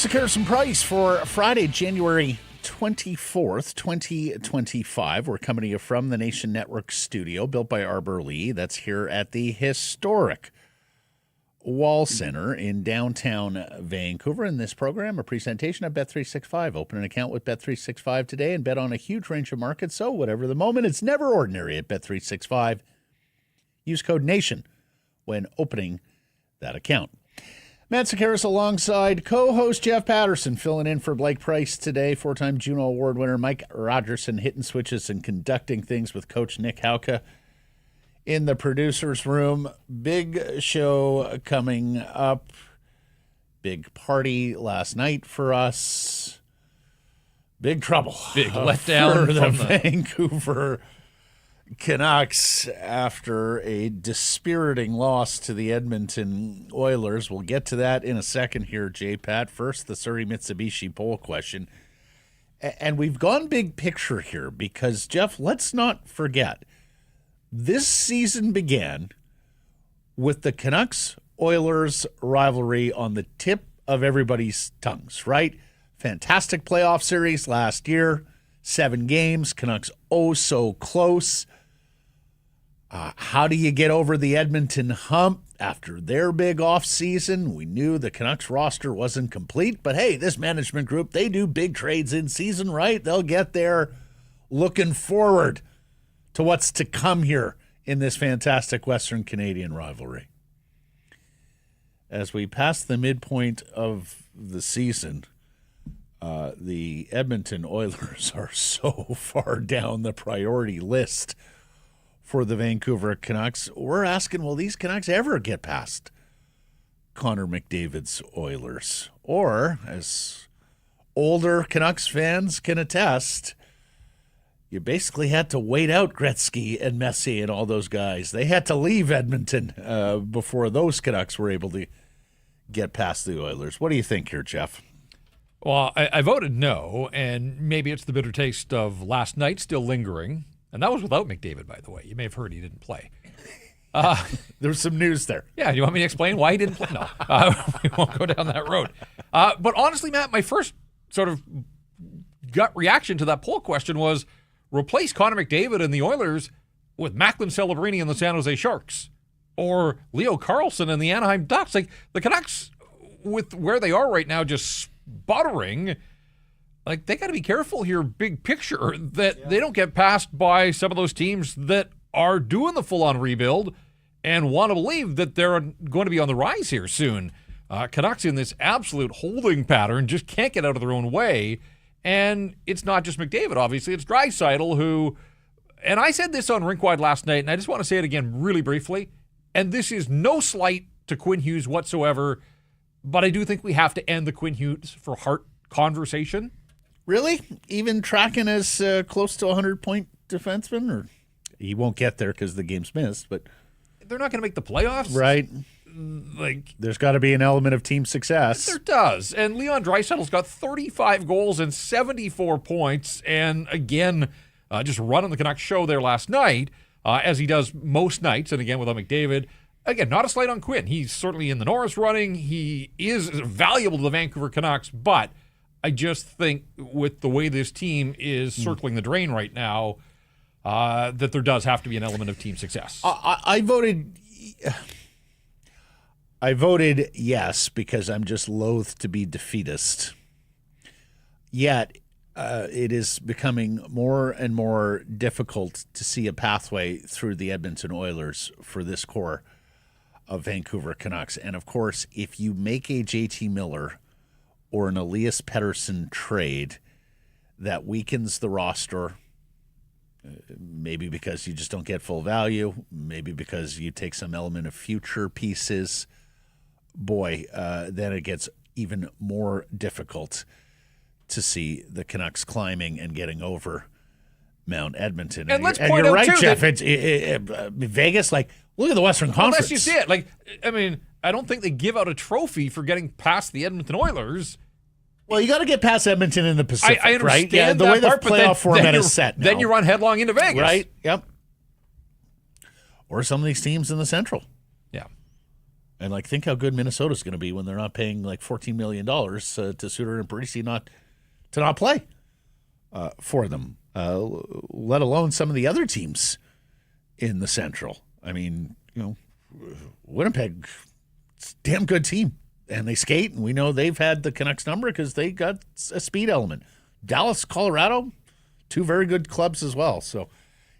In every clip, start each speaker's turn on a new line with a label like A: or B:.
A: Comparison price for Friday, January 24th, 2025. We're coming to you from the Nation Network studio, built by Arbor Lee. That's here at the historic Wall Center in downtown Vancouver. In this program, a presentation of Bet365. Open an account with Bet365 today and bet on a huge range of markets. So whatever the moment, it's never ordinary at Bet365. Use code NATION when opening that account. Matt Sakaris alongside co-host Jeff Paterson, filling in for Blake Price today. Four-time Juno Award winner Mike Rogerson hitting switches and conducting things with Coach Nick Hauke in the producer's room. Big show coming up. Big party last night for us. Big trouble.
B: Big letdown
A: for the Vancouver Canucks after a dispiriting loss to the Edmonton Oilers. We'll get to that in a second here, J-Pat. First, the Surrey Mitsubishi poll question. And we've gone big picture here because, Jeff, let's not forget, this season began with the Canucks-Oilers rivalry on the tip of everybody's tongues, right? Fantastic playoff series last year, 7 games, Canucks oh so close. How do you get over the Edmonton hump after their big offseason? We knew the Canucks roster wasn't complete, but hey, this management group, they do big trades in season, right? They'll get there. Looking forward to what's to come here in this fantastic Western Canadian rivalry. As we pass the midpoint of the season, the Edmonton Oilers are so far down the priority list for the Vancouver Canucks. We're asking, will these Canucks ever get past Connor McDavid's Oilers? Or, as older Canucks fans can attest, you basically had to wait out Gretzky and Messier and all those guys. They had to leave Edmonton before those Canucks were able to get past the Oilers. What do you think here, Jeff?
B: Well, I voted no, and maybe it's the bitter taste of last night still lingering. And that was without McDavid, by the way. You may have heard he didn't play.
A: There's some news there.
B: Yeah, do you want me to explain why he didn't play? No, we won't go down that road. But honestly, Matt, my first sort of gut reaction to that poll question was replace Connor McDavid and the Oilers with Macklin Celebrini and the San Jose Sharks or Leo Carlsson and the Anaheim Ducks. Like the Canucks, with where they are right now, just sputtering. Like, they got to be careful here, big picture, that they don't get passed by some of those teams that are doing the full-on rebuild and want to believe that they're going to be on the rise here soon. Canucks in this absolute holding pattern, just can't get out of their own way. And it's not just McDavid, obviously. It's Draisaitl who, and I said this on Rinkwide last night, and I just want to say it again really briefly, and this is no slight to Quinn Hughes whatsoever, but I do think we have to end the Quinn Hughes for Hart conversation.
A: Really? Even tracking as close to a 100-point defenseman? Or he won't get there because the game's missed, but
B: they're not going to make the playoffs.
A: Right.
B: Like,
A: there's got to be an element of team success.
B: There does. And Leon Draisaitl's got 35 goals and 74 points. And again, just running the Canucks show there last night, as he does most nights. And again, without McDavid. Again, not a slight on Quinn. He's certainly in the Norris running. He is valuable to the Vancouver Canucks, but I just think with the way this team is circling the drain right now, that there does have to be an element of team success.
A: I voted yes because I'm just loath to be defeatist. Yet it is becoming more and more difficult to see a pathway through the Edmonton Oilers for this core of Vancouver Canucks. And, of course, if you make a JT Miller or an Elias Pettersson trade that weakens the roster, maybe because you just don't get full value, maybe because you take some element of future pieces, then it gets even more difficult to see the Canucks climbing and getting over Mount Edmonton.
B: And let's
A: you're
B: point out,
A: right,
B: too,
A: Jeff.
B: that-
A: Vegas, like, look at the Western Conference.
B: Unless you see it. Like, I mean, I don't think they give out a trophy for getting past the Edmonton Oilers.
A: Well, you got to get past Edmonton in the Pacific,
B: I understand
A: right? Yeah, the
B: that
A: way the
B: part, but
A: playoff format is set now.
B: Then you run headlong into Vegas.
A: Right, yep. Or some of these teams in the Central.
B: Yeah.
A: And, like, think how good Minnesota's going to be when they're not paying, like, $14 million to Suter and Parisi to not play for them, let alone some of the other teams in the Central. I mean, Winnipeg, it's a damn good team. And they skate, and we know they've had the Canucks number because they got a speed element. Dallas, Colorado, two very good clubs as well. So,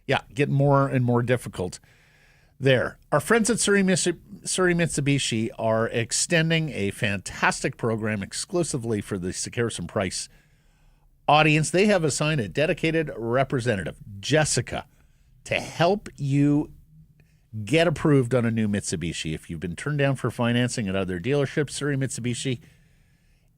A: yeah, getting more and more difficult there. Our friends at Surrey Mitsubishi are extending a fantastic program exclusively for the Sekeres Price audience. They have assigned a dedicated representative, Jessica, to help you get approved on a new Mitsubishi. If you've been turned down for financing at other dealerships, Surrey Mitsubishi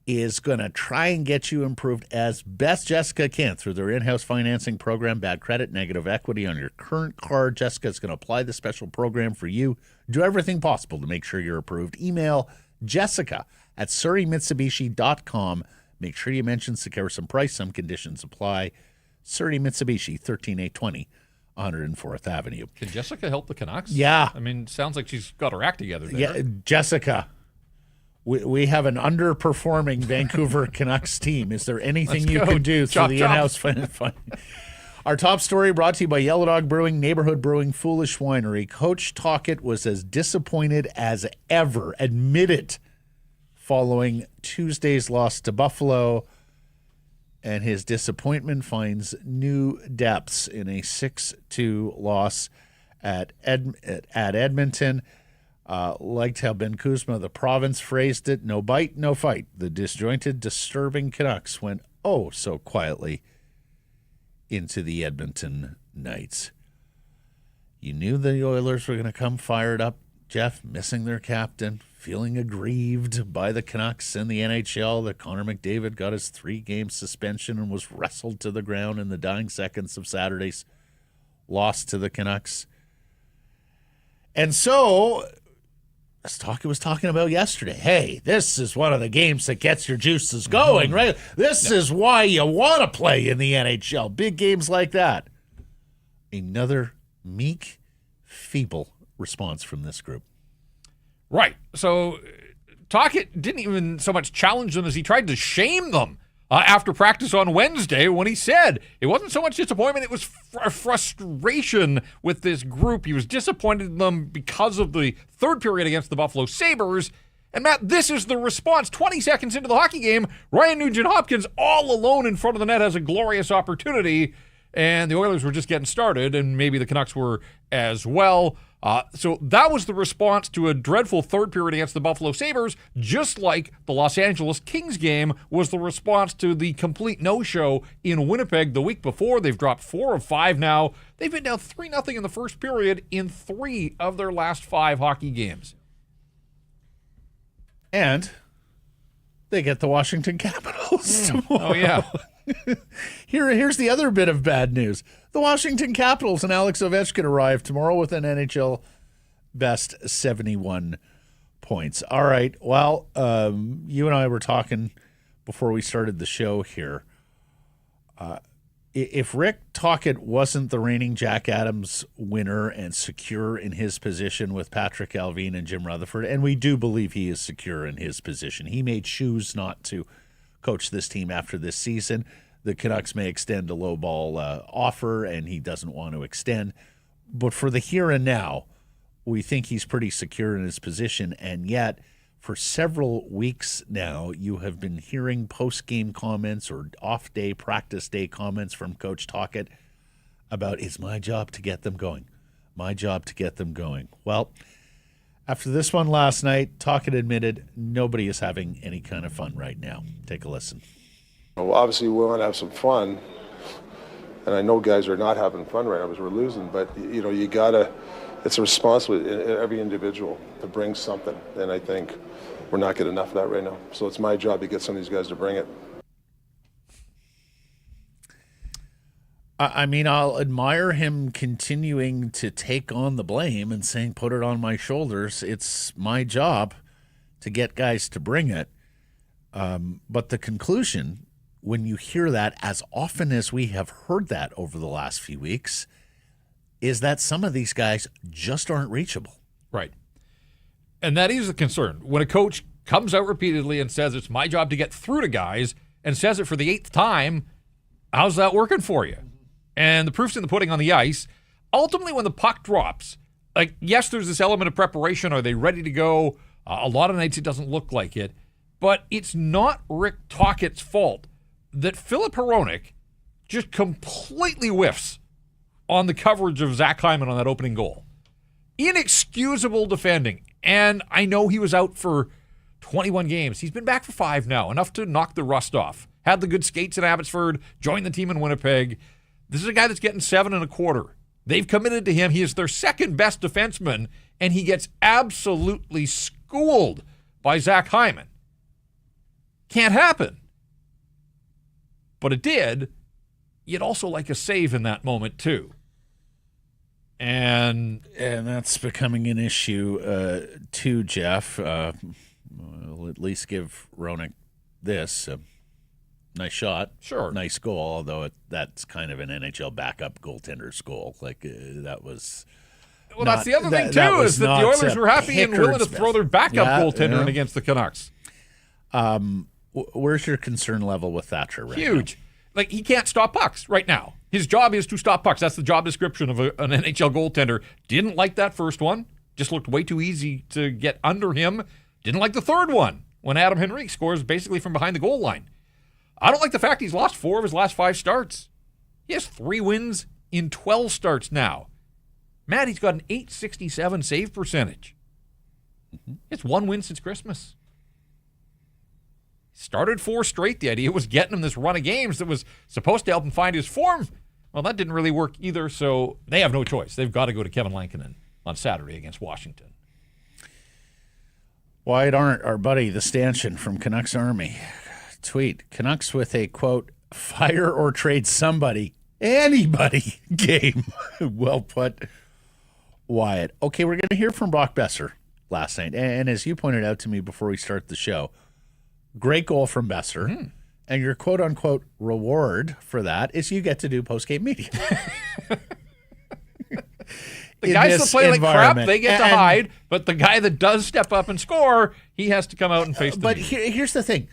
A: is going to try and get you improved as best Jessica can through their in-house financing program. Bad credit, negative equity on your current car. Jessica is going to apply the special program for you. Do everything possible to make sure you're approved. Email Jessica at surreymitsubishi.com. Make sure you mention Sekeres Price. Some conditions apply. Surrey Mitsubishi, 13820. 104th Avenue.
B: Can Jessica help the Canucks?
A: Yeah.
B: I mean, sounds like she's got her act together there.
A: Yeah, Jessica, we have an underperforming Vancouver Canucks team. Is there anything you can do through the in-house fund? Our top story brought to you by Yellow Dog Brewing, Neighborhood Brewing, Foolish Winery. Coach Tocchet was as disappointed as ever, admitted, following Tuesday's loss to Buffalo. And his disappointment finds new depths in a 6-2 loss at Edmonton. Liked how Ben Kuzma, the province, phrased it, no bite, no fight. The disjointed, disturbing Canucks went oh so quietly into the Edmonton Knights. You knew the Oilers were going to come fired up, Jeff, missing their captain, feeling aggrieved by the Canucks and the NHL that Connor McDavid got his 3-game suspension and was wrestled to the ground in the dying seconds of Saturday's loss to the Canucks. And so, as Tocchet was talking about yesterday, hey, this is one of the games that gets your juices going, right? This is why you want to play in the NHL. Big games like that. Another meek, feeble response from this group.
B: Right. So Tocchet didn't even so much challenge them as he tried to shame them after practice on Wednesday when he said it wasn't so much disappointment, it was frustration with this group. He was disappointed in them because of the third period against the Buffalo Sabres. And Matt, this is the response. 20 seconds into the hockey game, Ryan Nugent-Hopkins all alone in front of the net has a glorious opportunity. And the Oilers were just getting started, and maybe the Canucks were as well. So that was the response to a dreadful third period against the Buffalo Sabres, just like the Los Angeles Kings game was the response to the complete no-show in Winnipeg the week before. They've dropped 4 of 5 now. They've been down 3-0 in the first period in 3 of their last 5 hockey games.
A: And they get the Washington Capitals tomorrow.
B: Oh, yeah.
A: Here's the other bit of bad news. The Washington Capitals and Alex Ovechkin arrive tomorrow with an NHL best 71 points. All right. Well, you and I were talking before we started the show here. If Rick Tocchet wasn't the reigning Jack Adams winner and secure in his position with Patrick Allvin and Jim Rutherford, and we do believe he is secure in his position. He made choose not to coach this team after this season. The Canucks may extend a low-ball offer, and he doesn't want to extend. But for the here and now, we think he's pretty secure in his position. And yet, for several weeks now, you have been hearing post-game comments or off-day, practice day comments from Coach Tocchet about, it's my job to get them going. My job to get them going. Well, after this one last night, Tocchet admitted nobody is having any kind of fun right now. Take a listen.
C: Well, obviously, we want to have some fun, and I know guys are not having fun right now because we're losing, but, you got to – it's a responsibility in every individual to bring something, and I think we're not getting enough of that right now. So it's my job to get some of these guys to bring it.
A: I mean, I'll admire him continuing to take on the blame and saying, put it on my shoulders. It's my job to get guys to bring it. But the conclusion, when you hear that as often as we have heard that over the last few weeks, is that some of these guys just aren't reachable.
B: Right. And that is a concern. When a coach comes out repeatedly and says, it's my job to get through to guys, and says it for the 8th time, how's that working for you? And the proof's in the pudding on the ice. Ultimately, when the puck drops, like, yes, there's this element of preparation. Are they ready to go? A lot of nights it doesn't look like it. But it's not Rick Tocchet's fault that Filip Hronek just completely whiffs on the coverage of Zach Hyman on that opening goal. Inexcusable defending. And I know he was out for 21 games. He's been back for 5 now, enough to knock the rust off. Had the good skates in Abbotsford, joined the team in Winnipeg. This is a guy that's getting 7.25. They've committed to him. He is their second best defenseman, and he gets absolutely schooled by Zach Hyman. Can't happen. But it did. You'd also like a save in that moment, too. And
A: that's becoming an issue, too, Jeff. We'll at least give Hronek this. Nice shot.
B: Sure.
A: Nice goal, although that's kind of an NHL backup goaltender's goal. Like, that was...
B: Well, that's the other thing, too, is that the Oilers were happy and willing to throw their backup goaltender in against the Canucks.
A: Where's your concern level with Thatcher right
B: Huge. Like, he can't stop pucks right now. His job is to stop pucks. That's the job description of an NHL goaltender. Didn't like that first one. Just looked way too easy to get under him. Didn't like the third one when Adam Henrique scores basically from behind the goal line. I don't like the fact he's lost 4 of his last 5 starts. He has 3 wins in 12 starts now. Matt, he's got an .867 save percentage. It's 1 win since Christmas. Started 4 straight. The idea was getting him this run of games that was supposed to help him find his form. Well, that didn't really work either, so they have no choice. They've got to go to Kevin Lankinen on Saturday against Washington.
A: Wyatt Arndt, our buddy, the stanchion from Canucks Army, tweet, Canucks with a, quote, fire or trade somebody, anybody game. Well put, Wyatt. Okay, we're going to hear from Brock Boeser last night. And as you pointed out to me before we start the show, great goal from Boeser. And your quote-unquote reward for that is you get to do post-game media.
B: The guys that play like crap, they get to hide. But the guy that does step up and score, he has to come out and face the
A: But here's the thing.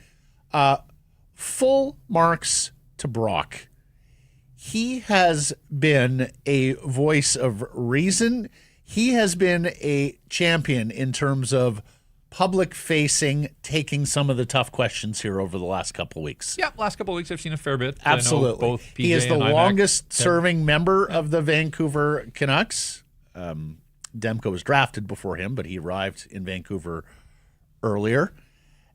A: Full marks to Brock. He has been a voice of reason. He has been a champion in terms of public-facing, taking some of the tough questions here over the last couple of weeks.
B: Yeah, last couple of weeks I've seen a fair bit.
A: Absolutely.
B: Both PJ
A: he is the
B: and
A: longest-serving member of the Vancouver Canucks. Demko was drafted before him, but he arrived in Vancouver earlier.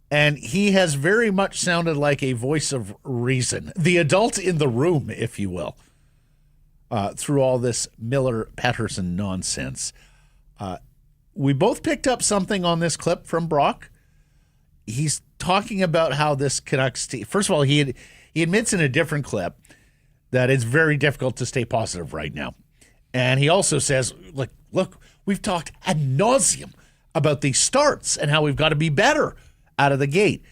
A: And he has very much sounded like a voice of reason, the adult in the room, if you will, through all this Miller-Pettersson nonsense. We both picked up something on this clip from Brock. He's talking about how this Canucks team, first of all, he admits in a different clip that it's very difficult to stay positive right now. And he also says, look, we've talked ad nauseum about these starts and how we've got to be better out of the gate.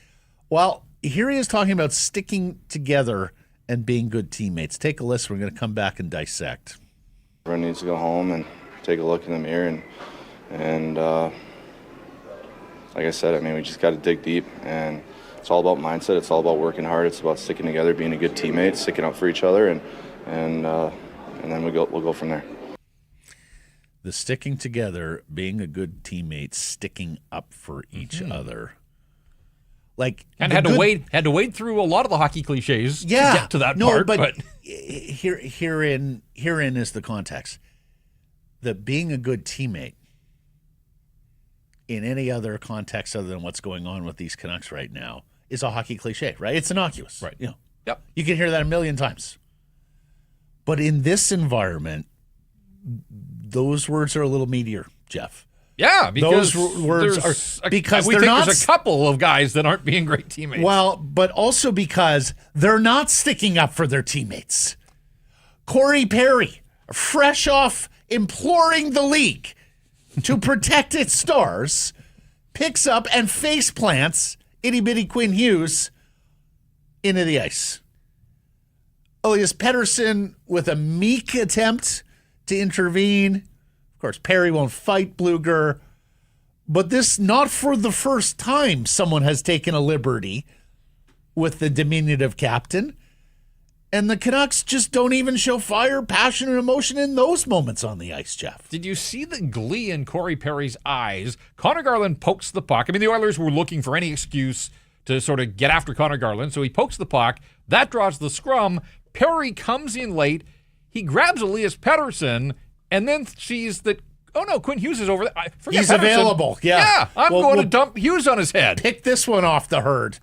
A: Well, here he is talking about sticking together and being good teammates. Take a listen. We're going to come back and dissect.
D: Everyone needs to go home and take a look in the mirror and like I said, I mean, we just got to dig deep, and it's all about mindset. It's all about working hard. It's about sticking together, being a good teammate, sticking up for each other, and then we'll go from there.
A: The sticking together, being a good teammate, sticking up for each other. Like,
B: and had to wade through a lot of the hockey cliches to get to that part.
A: But herein is the context. That being a good teammate in any other context other than what's going on with these Canucks right now is a hockey cliche, right? It's innocuous.
B: Right.
A: You know,
B: yep.
A: You can hear that a million times. But in this environment, those words are a little meatier, Jeff.
B: Yeah, because
A: those words are because
B: we think there's a couple of guys that aren't being great teammates.
A: Well, but also because they're not sticking up for their teammates. Corey Perry, fresh off imploring the league to protect its stars, picks up and face plants itty-bitty Quinn Hughes into the ice. Elias Pettersson with a meek attempt to intervene. Of course, Perry won't fight Bluger. But this, not for the first time, someone has taken a liberty with the diminutive captain. And the Canucks just don't even show fire, passion, or emotion in those moments on the ice, Jeff.
B: Did you see the glee in Corey Perry's eyes? Connor Garland pokes the puck. I mean, the Oilers were looking for any excuse to sort of get after Connor Garland, so he pokes the puck. That draws the scrum. Perry comes in late. He grabs Elias Pettersson and then sees that, oh no, Quinn Hughes is over there.
A: He's Pettersson. Available, yeah.
B: Yeah, I'm going to dump Hughes on his head.
A: Pick this one off the herd.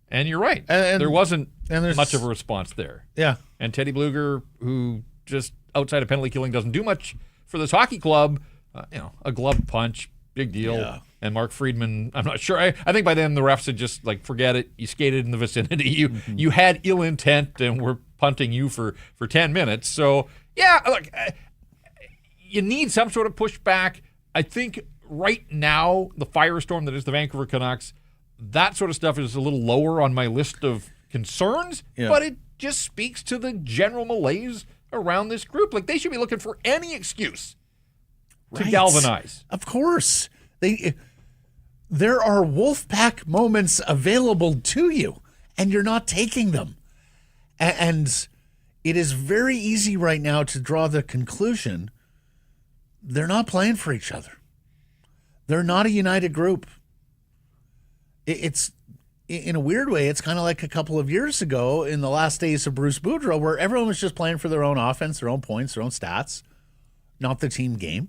B: And you're right. And there wasn't much of a response there.
A: Yeah.
B: And Teddy Bluger, who just outside of penalty killing doesn't do much for this hockey club, a glove punch, big deal.
A: Yeah.
B: And Mark Friedman, I'm not sure. I think by then the refs had just forget it. You skated in the vicinity. You had ill intent, and we're punting you for 10 minutes. So yeah, look, you need some sort of pushback. I think right now the firestorm that is the Vancouver Canucks, that sort of stuff is a little lower on my list of concerns, but it just speaks to the general malaise around this group. They should be looking for any excuse to galvanize.
A: Of course. There are Wolfpack moments available to you, and you're not taking them. And it is very easy right now to draw the conclusion they're not playing for each other. They're not a united group. It's, in a weird way, it's kind of like a couple of years ago in the last days of Bruce Boudreau, where everyone was just playing for their own offense, their own points, their own stats, not the team game.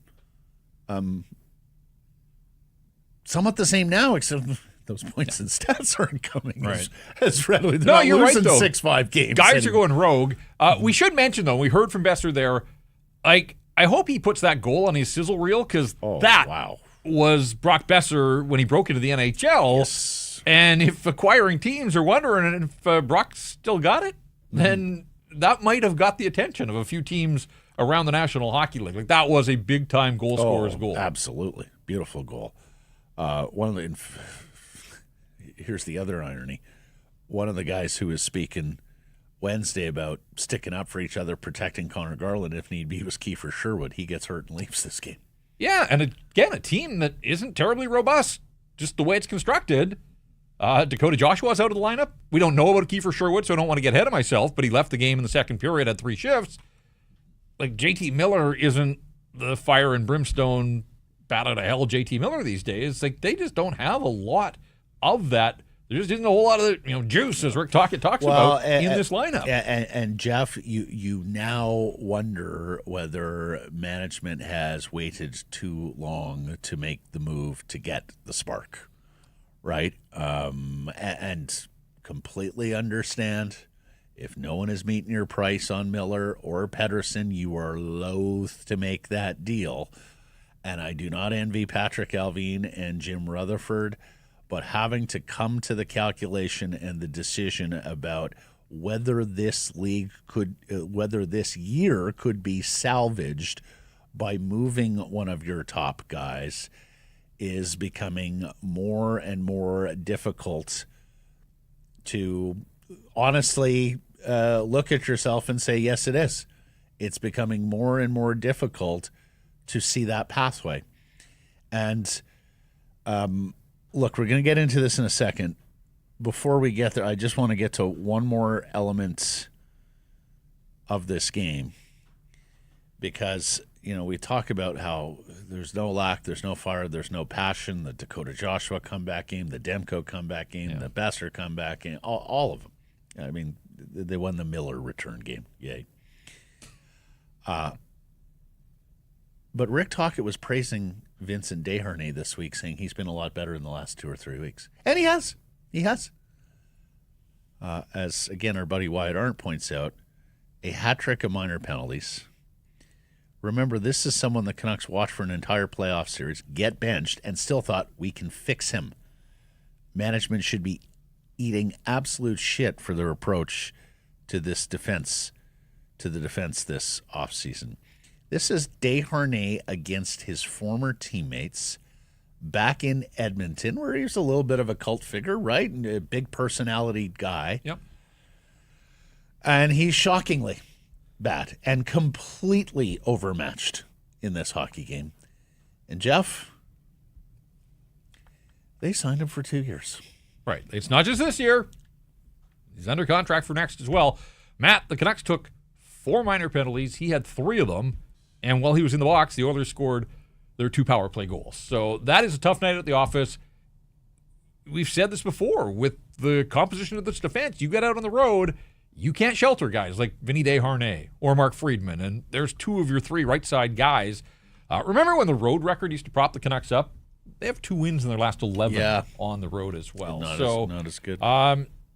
A: Somewhat the same now, except those points and stats aren't coming as readily. They're not
B: you're
A: losing
B: right, though.
A: 6-5 games.
B: Guys are going rogue. We should mention, though, we heard from Boeser there, I hope he puts that goal on his sizzle reel, because was Brock Boeser when he broke into the NHL.
A: Yes.
B: And if acquiring teams are wondering if Brock's still got it, then that might have got the attention of a few teams around the National Hockey League. That was a big-time goal scorer's goal.
A: Absolutely. Beautiful goal. Here's the other irony. One of the guys who was speaking Wednesday about sticking up for each other, protecting Connor Garland if need be, was Kiefer Sherwood. He gets hurt and leaves this game.
B: Yeah, and again, a team that isn't terribly robust, just the way it's constructed. Dakota Joshua's out of the lineup. We don't know about Kiefer Sherwood, so I don't want to get ahead of myself, but he left the game in the second period, had 3 shifts. JT Miller isn't the fire and brimstone, bat out of hell JT Miller these days. They just don't have a lot of that. There just isn't a whole lot of juice, as Rick talks about, in this lineup.
A: And Jeff, you now wonder whether management has waited too long to make the move to get the spark, right? And completely understand if no one is meeting your price on Miller or Pettersson, you are loath to make that deal. And I do not envy Patrick Alvin and Jim Rutherford, but having to come to the calculation and the decision about whether this year could be salvaged by moving one of your top guys is becoming more and more difficult to honestly look at yourself and say, yes, it is. It's becoming more and more difficult to see that pathway. And look, we're going to get into this in a second. Before we get there, I just want to get to one more element of this game, because, we talk about how there's no lack, there's no fire, there's no passion, the Dakota Joshua comeback game, the Demko comeback game, the Boeser comeback game, all of them. I mean, they won the Miller return game. Yay. But Rick Tocchet was praising Vincent Desharnais this week, saying he's been a lot better in the last 2 or 3 weeks. And he has. He has. As, again, our buddy Wyatt Arndt points out, a hat trick of minor penalties. Remember, this is someone the Canucks watched for an entire playoff series, get benched, and still thought, we can fix him. Management should be eating absolute shit for their approach to this defense to the defense this offseason. This is Desharnais against his former teammates back in Edmonton, where he was a little bit of a cult figure, right? And a big personality guy.
B: Yep.
A: And he's shockingly bad and completely overmatched in this hockey game. And Jeff, they signed him for 2 years.
B: Right. It's not just this year. He's under contract for next as well. Matt, the Canucks took 4 minor penalties. He had 3 of them. And while he was in the box, the Oilers scored their 2 power play goals. So that is a tough night at the office. We've said this before. With the composition of this defense, you get out on the road, you can't shelter guys like Vinny Desharnais or Mark Friedman. And there's 2 of your 3 right side guys. Remember when the road record used to prop the Canucks up? They have 2 wins in their last 11 on the road as well.
A: Not as good.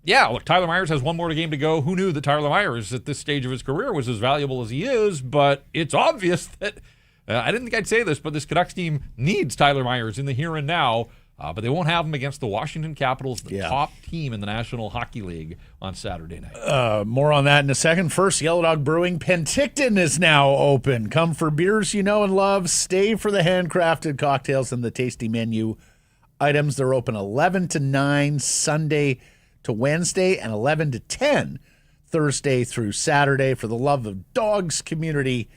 B: Yeah, look, Tyler Myers has 1 more game to go. Who knew that Tyler Myers at this stage of his career was as valuable as he is? But it's obvious that, I didn't think I'd say this, but this Canucks team needs Tyler Myers in the here and now. But they won't have him against the Washington Capitals, the top team in the National Hockey League, on Saturday night.
A: More on that in a second. First, Yellow Dog Brewing Penticton is now open. Come for beers you know and love. Stay for the handcrafted cocktails and the tasty menu items. They're open 11 to 9 Sunday to Wednesday and 11 to 10 Thursday through Saturday. For the love of dogs, community,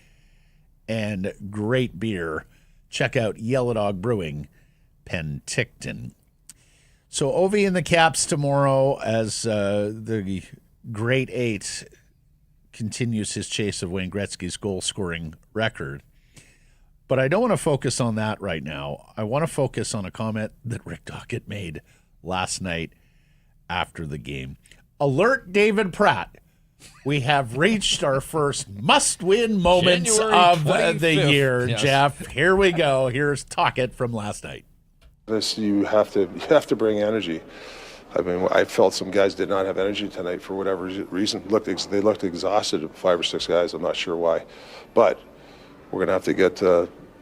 A: and great beer, check out Yellow Dog Brewing Penticton. So Ovi in the Caps tomorrow as the Great 8 continues his chase of Wayne Gretzky's goal-scoring record. But I don't want to focus on that right now. I want to focus on a comment that Rick Dockett made last night after the game. Alert David Pratt. We have reached our first must-win moments of the year, yes. Jeff. Here we go. Here's Dockett from last night.
C: You have to bring energy. I mean, I felt some guys did not have energy tonight for whatever reason. They looked exhausted, 5 or 6 guys. I'm not sure why. But we're going to have to get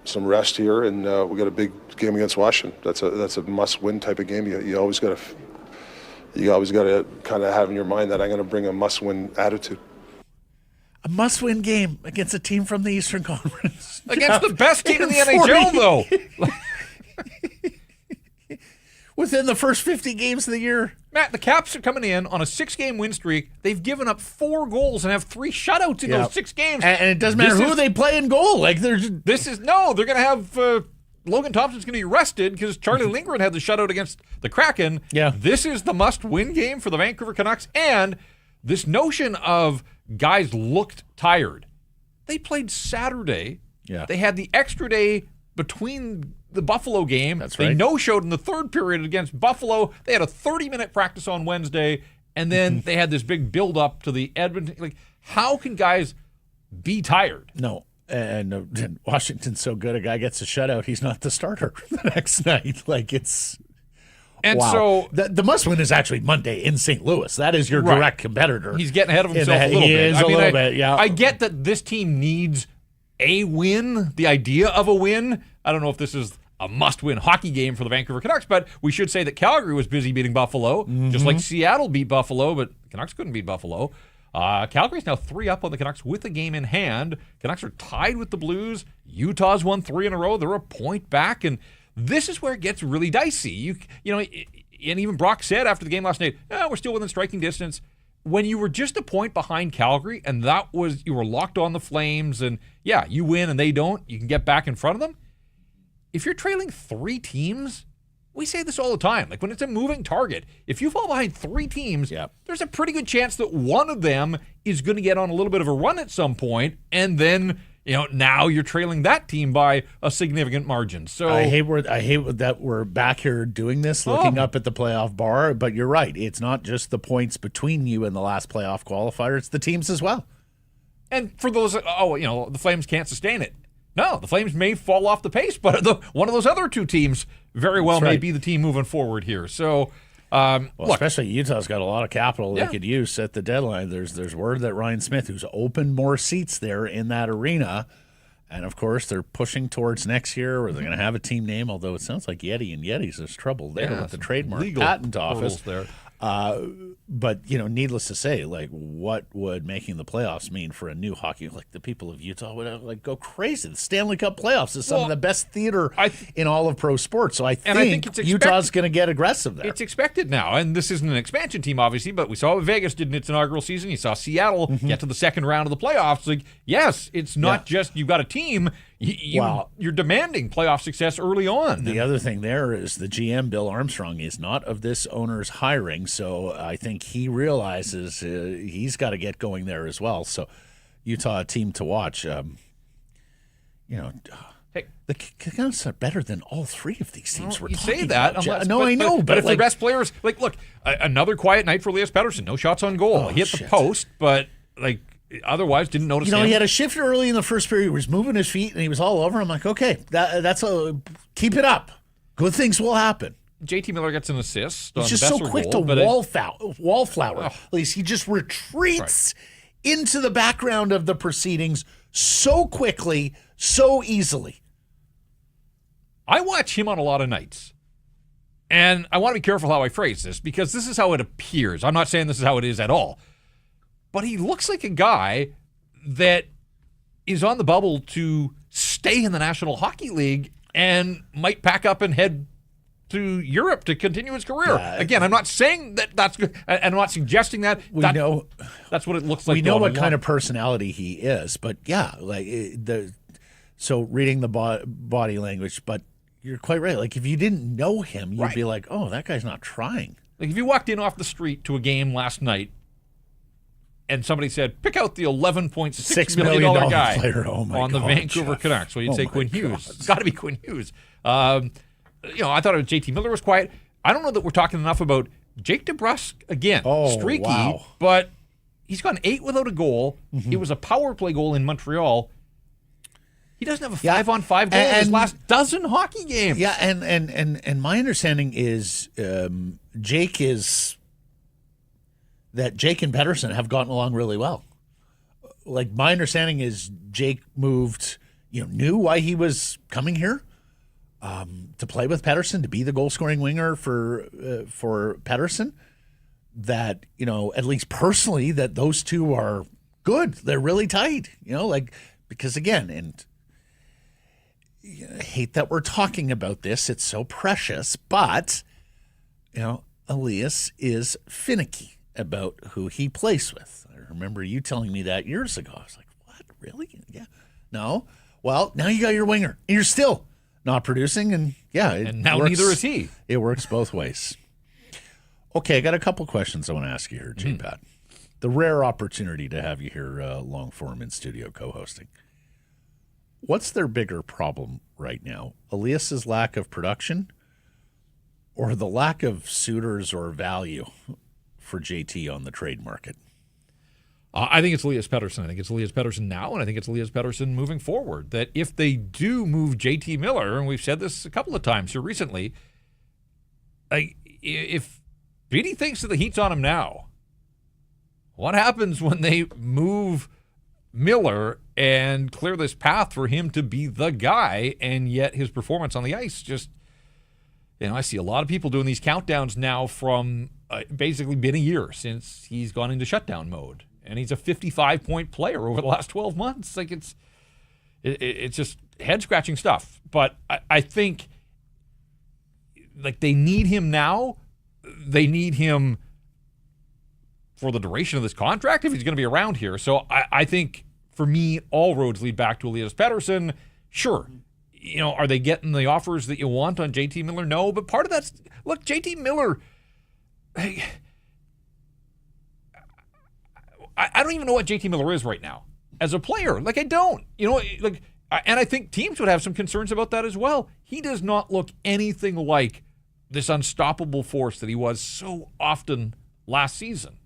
C: some rest here, and we got a big game against Washington. That's a must-win type of game. You always got to kind of have in your mind that I'm going to bring a must-win attitude.
A: A must-win game against a team from the Eastern Conference.
B: Against the best team in the NHL, though.
A: Within the first 50 games of the year.
B: Matt, the Caps are coming in on a 6-game win streak. They've given up 4 goals and have 3 shutouts in those 6 games.
A: And it doesn't matter who they play in goal. Like they're
B: going to have Logan Thompson's going to be rested because Charlie Lindgren had the shutout against the Kraken.
A: Yeah.
B: This is the must-win game for the Vancouver Canucks. And this notion of guys looked tired. They played Saturday.
A: Yeah.
B: They had the extra day between the Buffalo game.
A: That's right.
B: They no-showed in the 3rd period against Buffalo. They had a 30-minute practice on Wednesday, and then they had this big build-up to the Edmonton. Like, how can guys be tired?
A: No. And Washington's so good, a guy gets a shutout, he's not the starter the next night. Like, it's...
B: And
A: wow.
B: so...
A: The must-win is actually Monday in St. Louis. That is your direct competitor.
B: He's getting ahead of himself a little bit.
A: He is a little bit, yeah.
B: I get that this team needs a win, the idea of a win. I don't know if this is a must-win hockey game for the Vancouver Canucks, but we should say that Calgary was busy beating Buffalo, just like Seattle beat Buffalo, but the Canucks couldn't beat Buffalo. Calgary's now 3 up on the Canucks with a game in hand. Canucks are tied with the Blues. Utah's won 3 in a row. They're a point back, and this is where it gets really dicey. You know, and even Brock said after the game last night, we're still within striking distance. When you were just a point behind Calgary, and you were locked on the Flames, and you win and they don't, you can get back in front of them. If you're trailing 3 teams, we say this all the time. Like when it's a moving target, if you fall behind 3 teams, there's a pretty good chance that one of them is going to get on a little bit of a run at some point, and then now you're trailing that team by a significant margin. So
A: I hate that we're back here doing this, looking up at the playoff bar. But you're right; it's not just the points between you and the last playoff qualifier; it's the teams as well.
B: And for those, the Flames can't sustain it. No, the Flames may fall off the pace, but one of those other 2 teams very well may be the team moving forward here. So, look,
A: especially Utah's got a lot of capital they could use at the deadline. There's word that Ryan Smith, who's opened more seats there in that arena, and of course they're pushing towards next year where they're going to have a team name. Although it sounds like Yeti and Yetis is trouble there with the trademark patent office.
B: There.
A: But, needless to say, like, what would making the playoffs mean for a new hockey? Like, the people of Utah would go crazy. The Stanley Cup playoffs is some of the best theater in all of pro sports. So I think Utah's going to get aggressive there.
B: It's expected now. And this isn't an expansion team, obviously, but we saw what Vegas did in its inaugural season. You saw Seattle get to the second round of the playoffs. Like, yes, it's not just you've got a team. You're demanding playoff success early on.
A: The other thing there is the GM, Bill Armstrong, is not of this owner's hiring, so I think he realizes he's got to get going there as well. So Utah, a team to watch. Hey, the Canucks are better than all three of these teams we're talking about.
B: I know. But if the best players, look, another quiet night for Elias Pettersson. No shots on goal. He hit the post, but otherwise didn't notice him.
A: He had a shift early in the first period. He was moving his feet, and he was all over. I'm like, okay, keep it up. Good things will happen.
B: JT Miller gets an assist.
A: He's just so quick to wallflower. At least he just retreats into the background of the proceedings so quickly, so easily.
B: I watch him on a lot of nights. And I want to be careful how I phrase this, because this is how it appears. I'm not saying this is how it is at all. But he looks like a guy that is on the bubble to stay in the National Hockey League and might pack up and head to Europe to continue his career. Again, I'm not saying that's good, and I'm not suggesting that. That's what it looks like.
A: We know what kind of personality he is, but so reading the body language, but you're quite right. Like, if you didn't know him, you'd be like, oh, that guy's not trying.
B: Like, if you walked in off the street to a game last night and somebody said, pick out the $11.6 million guy on the Vancouver Canucks. Well, you'd say Quinn Hughes. It's got to be Quinn Hughes. I thought JT Miller was quiet. I don't know that we're talking enough about Jake DeBrusk again. Streaky, but he's gone 8 without a goal. It was a power play goal in Montreal. He doesn't have a 5-on-5 goal in his last dozen hockey games.
A: Yeah, and my understanding is Jake and Pettersson have gotten along really well. Like, my understanding is Jake moved, knew why he was coming here, to play with Pettersson, to be the goal-scoring winger for Pettersson. That, at least personally, that those two are good. They're really tight, because again, and I hate that we're talking about this. It's so precious, but, Elias is finicky about who he plays with. I remember you telling me that years ago. I was like, what? Really? Yeah. No. Well, now you got your winger, and you're still not producing, and
B: and now neither is he.
A: It works both ways. Okay, I got a couple questions I want to ask you here, J-Pat. The rare opportunity to have you here long form in studio co-hosting. What's their bigger problem right now? Elias's lack of production, or the lack of suitors or value for JT on the trade market?
B: I think it's Elias Pettersson. I think it's Elias Pettersson now, and I think it's Elias Pettersson moving forward. That if they do move JT Miller, and we've said this a couple of times here recently, if BD thinks that the heat's on him now, what happens when they move Miller and clear this path for him to be the guy, and yet his performance on the ice just, I see a lot of people doing these countdowns now from basically been a year since he's gone into shutdown mode. And he's a 55-point player over the last 12 months. Like, it's just head-scratching stuff. But I think, they need him now. They need him for the duration of this contract if he's going to be around here. So I think, for me, all roads lead back to Elias Pettersson. Sure. Are they getting the offers that you want on JT Miller? No. But part of that's, look, JT Miller, I don't even know what JT Miller is right now as a player. I don't. And I think teams would have some concerns about that as well. He does not look anything like this unstoppable force that he was so often last season.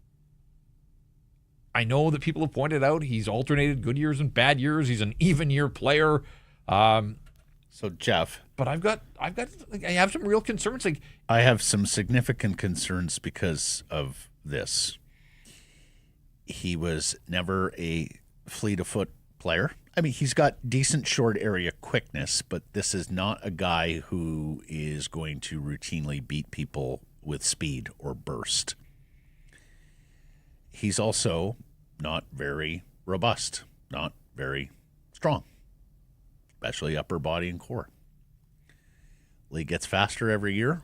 B: I know that people have pointed out he's alternated good years and bad years. He's an even year player.
A: So Jeff,
B: but I have some real concerns.
A: I have some significant concerns because of this. He was never a fleet of foot player. I mean, he's got decent short area quickness, but this is not a guy who is going to routinely beat people with speed or burst. he's also not very robust, not very strong, especially upper body and core. League gets faster every year.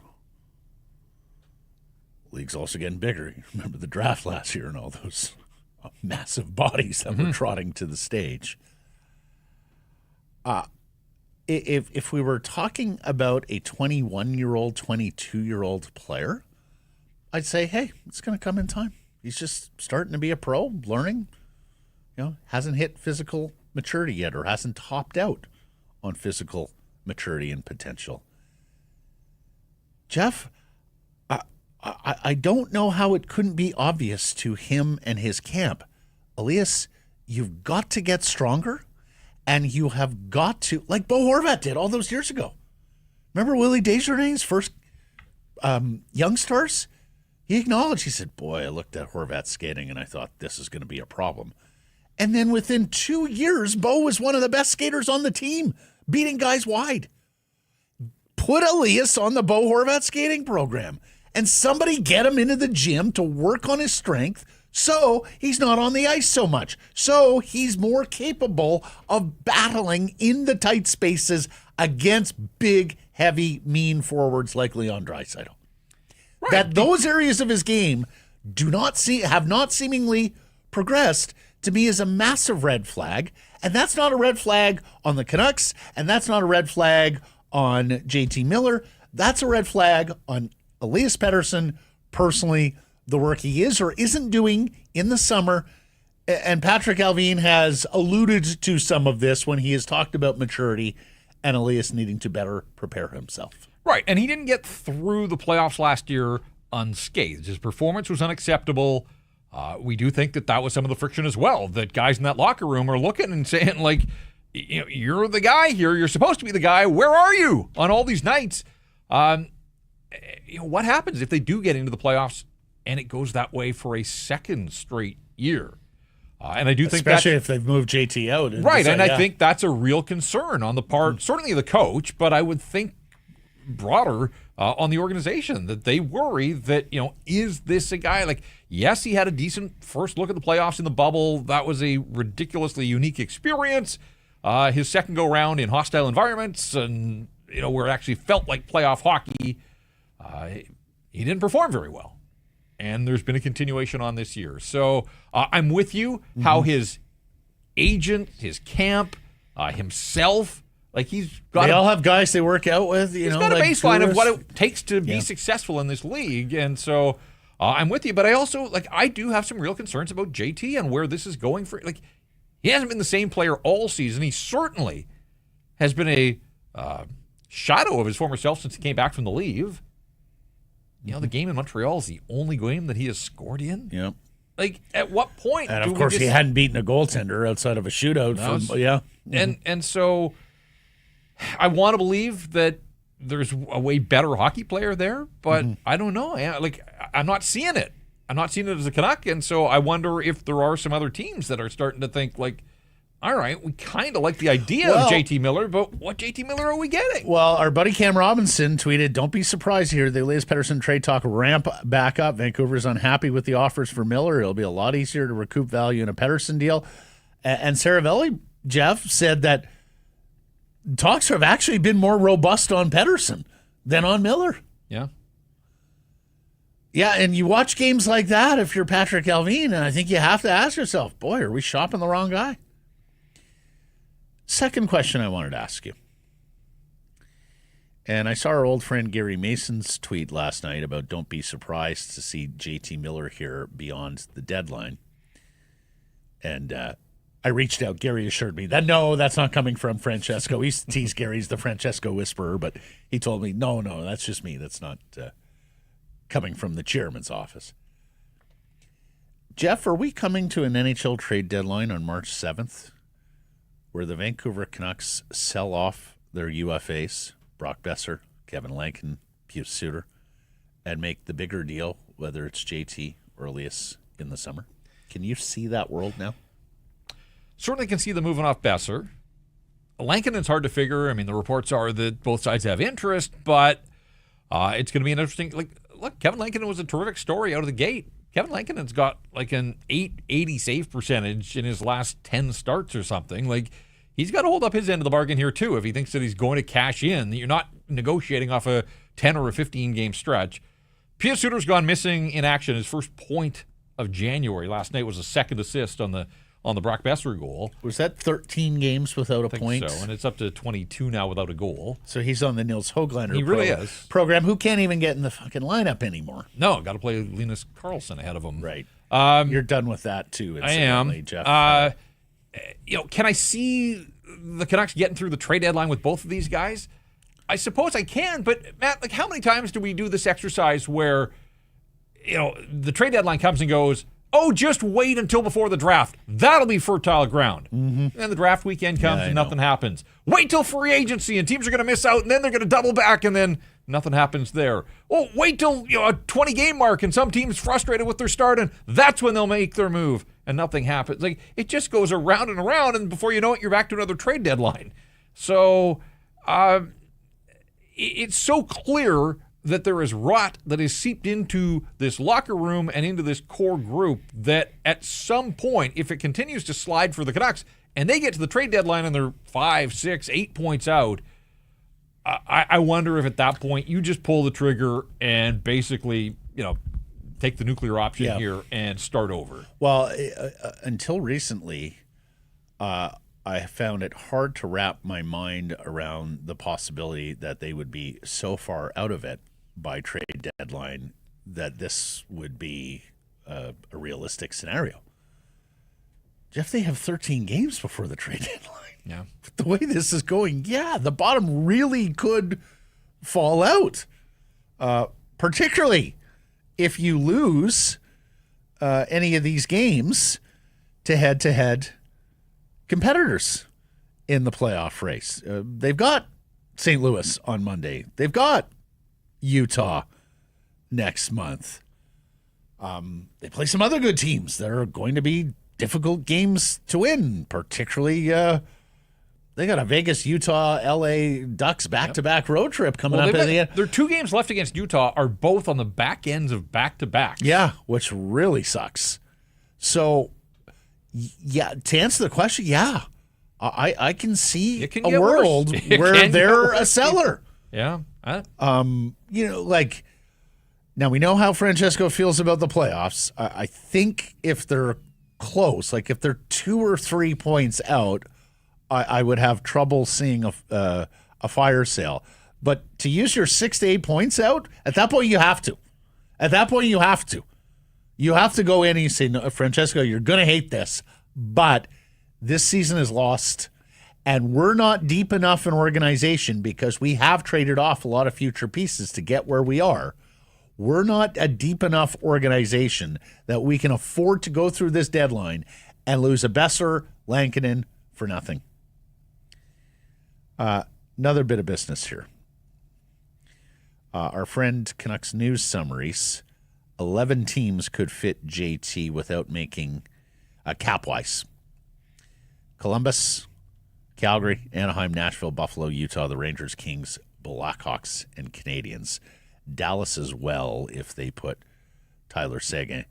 A: League's also getting bigger. You remember the draft last year and all those massive bodies that were trotting to the stage. If we were talking about a 21-year-old, 22-year-old player, I'd say, hey, it's going to come in time. He's just starting to be a pro, learning, hasn't hit physical maturity yet or hasn't topped out on physical maturity and potential. Jeff, I don't know how it couldn't be obvious to him and his camp. Elias, you've got to get stronger, and you have got to, like Bo Horvat did all those years ago. Remember Willie Desharnais' first Young Stars? He acknowledged, he said, boy, I looked at Horvat skating, and I thought this is going to be a problem. And then within 2 years, Bo was one of the best skaters on the team, beating guys wide. Put Elias on the Bo Horvat skating program and somebody get him into the gym to work on his strength so he's not on the ice so much, so he's more capable of battling in the tight spaces against big, heavy, mean forwards like Leon Draisaitl. Right. That those areas of his game have not seemingly progressed to me is a massive red flag, and that's not a red flag on the Canucks, and that's not a red flag on JT Miller. That's a red flag on Elias Pettersson, personally, the work he is or isn't doing in the summer. And Patrick Allvin has alluded to some of this when he has talked about maturity and Elias needing to better prepare himself.
B: Right, and he didn't get through the playoffs last year unscathed. His performance was unacceptable. We do think that was some of the friction as well, that guys in that locker room are looking and saying, like, you're the guy here. You're supposed to be the guy. Where are you on all these nights? What happens if they do get into the playoffs and it goes that way for a second straight year? And I do think
A: especially if they've moved JT out.
B: Right, and I think that's a real concern on the part, certainly of the coach, but I would think broader on the organization, that they worry that, is this a guy, like, yes, he had a decent first look at the playoffs in the bubble. That was a ridiculously unique experience. His second go-round in hostile environments and, where it actually felt like playoff hockey, he didn't perform very well. And there's been a continuation on this year. So I'm with you how his agent, his camp, himself, like they
A: all have guys they work out with.
B: He's got a baseline of what it takes to be successful in this league. And so I'm with you. But I also, I do have some real concerns about JT and where this is going for. He hasn't been the same player all season. He certainly has been a shadow of his former self since he came back from the leave. The game in Montreal is the only game that he has scored in.
A: Yep.
B: At what point?
A: And of course, he hadn't beaten a goaltender outside of a shootout.
B: And so I want to believe that there's a way better hockey player there, but I don't know. I'm not seeing it. I'm not seeing it as a Canuck, and so I wonder if there are some other teams that are starting to think, all right, we kind of like the idea of JT Miller, but what JT Miller are we getting?
A: Well, our buddy Cam Robinson tweeted, don't be surprised here. The Elias Pettersson trade talk ramp back up. Vancouver's unhappy with the offers for Miller. It'll be a lot easier to recoup value in a Pettersson deal. And Saravelli, Jeff, said that talks have actually been more robust on Pettersson than on Miller.
B: Yeah.
A: Yeah, and you watch games like that if you're Patrick Allvin, and I think you have to ask yourself, boy, are we shopping the wrong guy? Second question I wanted to ask you. And I saw our old friend Gary Mason's tweet last night about don't be surprised to see JT Miller here beyond the deadline. And I reached out. Gary assured me that, no, that's not coming from Francesco. He's teased Gary's the Francesco whisperer, but he told me, no, that's just me. That's not coming from the chairman's office. Jeff, are we coming to an NHL trade deadline on March 7th? Where the Vancouver Canucks sell off their UFAs, Brock Boeser, Kevin Lankin, Pius Suter, and make the bigger deal, whether it's JT or Elias, in the summer? Can you see that world now?
B: Certainly can see the moving off Boeser. Lankinen's hard to figure. I mean, the reports are that both sides have interest, but it's going to be an interesting. Look, Kevin Lankinen was a terrific story out of the gate. Kevin Lankinen's got like an .880 save percentage in his last 10 starts or something. Like, he's got to hold up his end of the bargain here, too, if he thinks that he's going to cash in, that you're not negotiating off a 10 or a 15-game stretch. Pius Suter's gone missing in action. His first point of January last night was a second assist on the Brock Boeser goal.
A: Was that 13 games without a point?
B: So, and it's up to 22 now without a goal.
A: So he's on the Nils Höglander
B: He really is.
A: program, who can't even get in the fucking lineup anymore.
B: No, got to play Linus Karlsson ahead of him.
A: Right. You're done with that, too,
B: I am.
A: Jeff.
B: Can I see the Canucks getting through the trade deadline with both of these guys? I suppose I can, but Matt, like, how many times do we do this exercise where, the trade deadline comes and goes, oh, just wait until before the draft. That'll be fertile ground. Mm-hmm. And the draft weekend comes and nothing happens. Wait till free agency and teams are going to miss out, and then they're going to double back, and then nothing happens there. Oh, wait till a 20-game mark and some team's frustrated with their start, and that's when they'll make their move, and nothing happens. Like, it just goes around and around, and before you know it, you're back to another trade deadline. So it's so clear that there is rot that is seeped into this locker room and into this core group that at some point, if it continues to slide for the Canucks and they get to the trade deadline and they're 5, 6, 8 points out, I wonder if at that point you just pull the trigger and basically, take the nuclear option here and start over.
A: Well, until recently, I found it hard to wrap my mind around the possibility that they would be so far out of it by trade deadline that this would be a realistic scenario. Jeff, they have 13 games before the trade deadline.
B: Yeah.
A: But the way this is going, the bottom really could fall out, particularly if you lose any of these games to head-to-head competitors in the playoff race. They've got St. Louis on Monday. They've got Utah next month. They play some other good teams that are going to be difficult games to win, particularly they got a Vegas, Utah, LA Ducks back-to-back road trip coming up at the end.
B: Their 2 games left against Utah are both on the back ends of back-to-backs.
A: Yeah, which really sucks. So, to answer the question, I can see a world where they're a seller.
B: Yeah.
A: Now we know how Francesco feels about the playoffs. I think if they're close, like if they're 2 or 3 points out, I would have trouble seeing a fire sale. But to use your 6 to 8 points out, at that point you have to. You have to go in and you say, no, Francesco, you're going to hate this, but this season is lost. And we're not deep enough in organization because we have traded off a lot of future pieces to get where we are. We're not a deep enough organization that we can afford to go through this deadline and lose a Boeser, Lankinen for nothing. Another bit of business here. Our friend Canucks News Summaries, 11 teams could fit JT without making cap-wise. Columbus, Calgary, Anaheim, Nashville, Buffalo, Utah, the Rangers, Kings, Blackhawks, and Canadians. Dallas as well if they put Tyler Seguin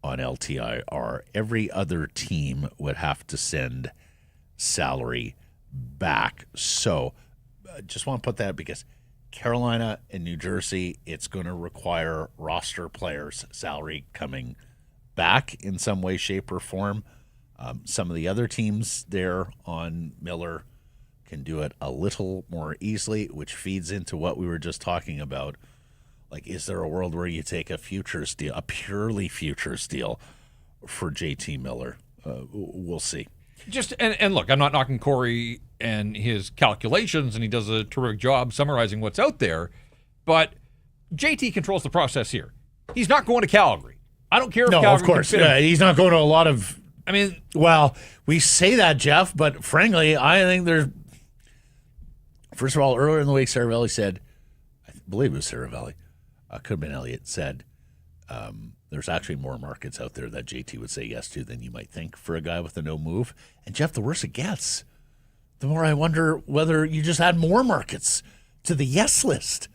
A: on LTIR. Every other team would have to send salary back. So just want to put that because Carolina and New Jersey, it's going to require roster players' salary coming back in some way, shape, or form. Some of the other teams there on Miller can do it a little more easily, which feeds into what we were just talking about. Like, is there a world where you take a futures deal, a purely futures deal for JT Miller? We'll see.
B: And look, I'm not knocking Corey and his calculations, and he does a terrific job summarizing what's out there, but JT controls the process here. He's not going to Calgary. I don't care if Calgary
A: of course.
B: can fit him.
A: He's not going to a lot of...
B: I mean...
A: Well, we say that, Jeff, but frankly, I think there's... First of all, earlier in the week, Saravelli said, I believe it was Saravelli, could have been Elliott, said there's actually more markets out there that JT would say yes to than you might think for a guy with a no move. And, Jeff, the worse it gets, the more I wonder whether you just add more markets to the yes list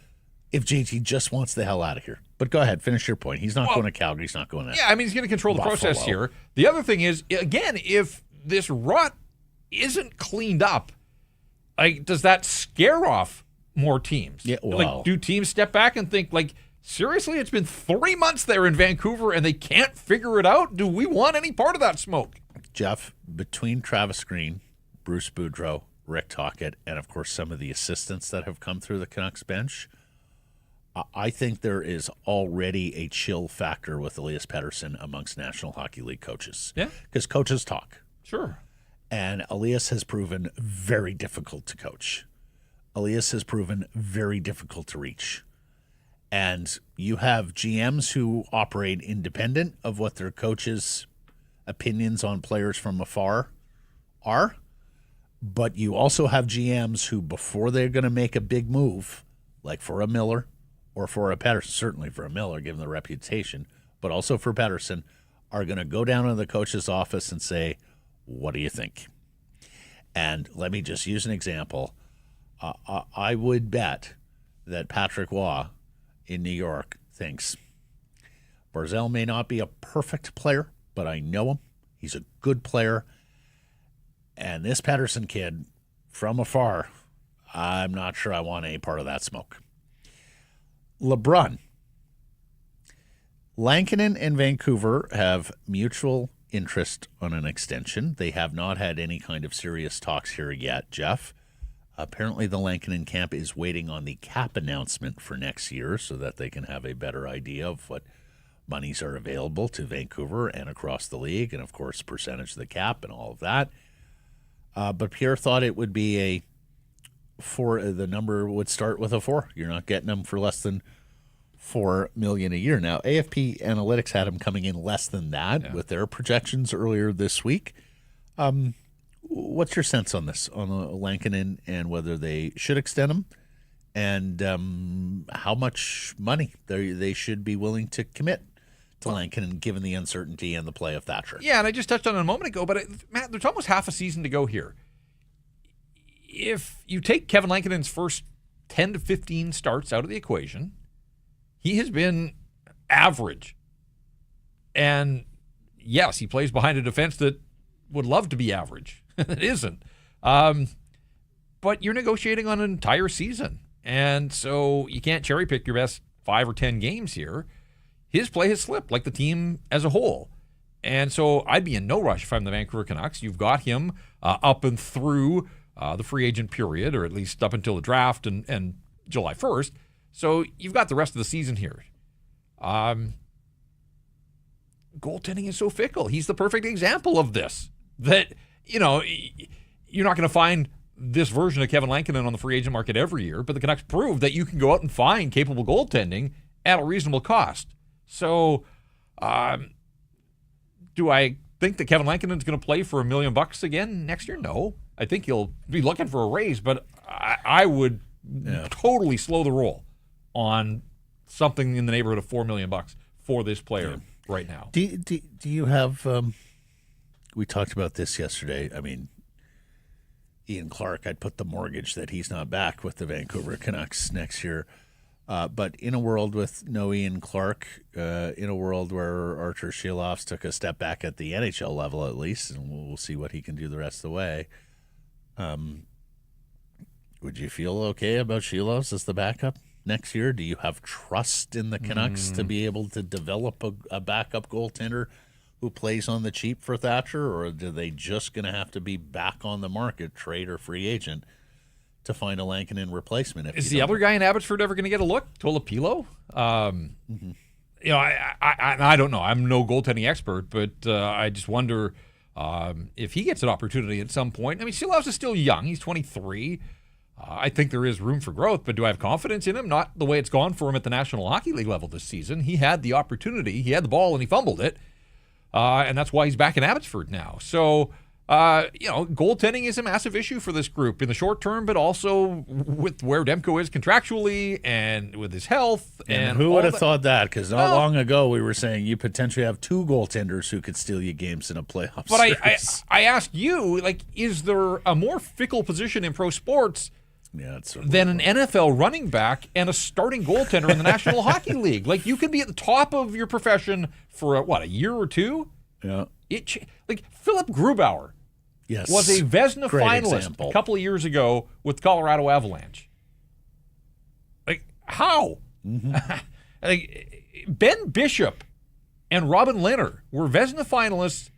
A: if JT just wants the hell out of here. But go ahead, finish your point. He's not going to Calgary. He's not going to.
B: Yeah, I mean, he's going to control the process here. The other thing is, again, if this rut isn't cleaned up, like, does that scare off more teams?
A: Yeah, well,
B: like, do teams step back and think, like, seriously, it's been 3 months there in Vancouver and they can't figure it out? Do we want any part of that smoke?
A: Jeff, between Travis Green, Bruce Boudreau, Rick Tocchet, and of course some of the assistants that have come through the Canucks bench, I think there is already a chill factor with Elias Pettersson amongst National Hockey League coaches.
B: Yeah.
A: Because coaches talk.
B: Sure.
A: And Elias has proven very difficult to coach. Elias has proven very difficult to reach. And you have GMs who operate independent of what their coaches' opinions on players from afar are. But you also have GMs who, before they're going to make a big move, like for a Miller or for a Pettersson, certainly for a Miller, given the reputation, but also for Pettersson, are going to go down to the coach's office and say, what do you think? And let me just use an example. I would bet that Patrick Waugh in New York thinks Barzal may not be a perfect player, but I know him. He's a good player. And this Pettersson kid, from afar, I'm not sure I want any part of that smoke. LeBrun. Lankinen and Vancouver have mutual interest on an extension. They have not had any kind of serious talks here yet, Jeff. Apparently the Lankinen camp is waiting on the cap announcement for next year so that they can have a better idea of what monies are available to Vancouver and across the league, and of course percentage of the cap and all of that. But Pierre thought it would be the number would start with a 4. You're not getting them for less than $4 million a year. Now, AFP Analytics had him coming in less than that with their projections earlier this week. What's your sense on this, on Lankinen, and whether they should extend him, and how much money they should be willing to commit to Lankinen, given the uncertainty and the play of Thatcher?
B: Yeah, and I just touched on it a moment ago, but Matt, there's almost half a season to go here. If you take Kevin Lankinen's first 10 to 15 starts out of the equation, he has been average. And yes, he plays behind a defense that would love to be average. It isn't. But you're negotiating on an entire season. And so you can't cherry pick your best 5 or 10 games here. His play has slipped, like the team as a whole. And so I'd be in no rush if I'm the Vancouver Canucks. You've got him up and through the free agent period, or at least up until the draft and July 1st. So you've got the rest of the season here. Goaltending is so fickle. He's the perfect example of this. That, you know, you're not going to find this version of Kevin Lankinen on the free agent market every year, but the Canucks prove that you can go out and find capable goaltending at a reasonable cost. So, do I think that Kevin Lankinen is going to play for $1 million again next year? No. I think he'll be looking for a raise, but I would totally slow the roll on something in the neighborhood of $4 million for this player right now.
A: Do you have? We talked about this yesterday. I mean, Ian Clark, I'd put the mortgage that he's not back with the Vancouver Canucks next year. But in a world with no Ian Clark, in a world where Artur Shilovs took a step back at the NHL level at least, and we'll see what he can do the rest of the way, would you feel okay about Shilovs as the backup next year? Do you have trust in the Canucks to be able to develop a backup goaltender who plays on the cheap for Thatcher, or are they just going to have to be back on the market, trade or free agent, to find a Lankinen replacement?
B: Is the other guy in Abbotsford ever going to get a look? Tolopilo? You know, I don't know. I'm no goaltending expert, but I just wonder if he gets an opportunity at some point. I mean, Shilovs is still young. He's 23. I think there is room for growth, but do I have confidence in him? Not the way it's gone for him at the National Hockey League level this season. He had the opportunity. He had the ball, and he fumbled it. And that's why he's back in Abbotsford now. So, you know, goaltending is a massive issue for this group in the short term, but also with where Demko is contractually and with his health.
A: And who would have thought that? Because not long ago we were saying you potentially have 2 goaltenders who could steal you games in a playoff series.
B: But I asked you, like, is there a more fickle position in pro sports
A: Yeah, it's
B: than an NFL running back and a starting goaltender in the National Hockey League. Like, you can be at the top of your profession for, a year or two?
A: Yeah.
B: Like, Philip Grubauer was a Vezina finalist a couple of years ago with Colorado Avalanche. Like, how? Like, Ben Bishop and Robin Lehner were Vezina finalists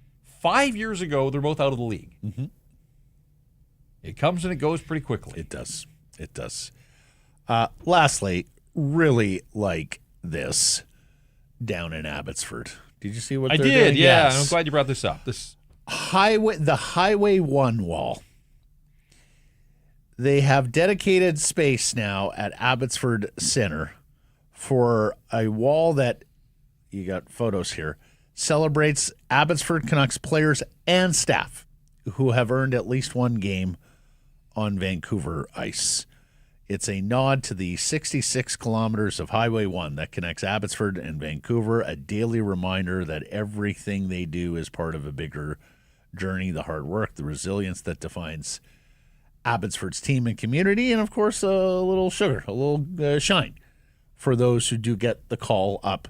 B: 5 years ago. They're both out of the league. It comes and it goes pretty quickly.
A: It does. It does. Lastly, really like this down in Abbotsford. Did you see what
B: I
A: they're
B: did?
A: doing?
B: Yeah,
A: Yes.
B: I'm glad you brought this up.
A: The Highway 1 wall. They have dedicated space now at Abbotsford Center for a wall that, you got photos here, celebrates Abbotsford Canucks players and staff who have earned at least one game on Vancouver ice. It's a nod to the 66 kilometers of Highway 1 that connects Abbotsford and Vancouver, a daily reminder that everything they do is part of a bigger journey, the hard work, the resilience that defines Abbotsford's team and community, and, of course, a little sugar, a little shine for those who do get the call up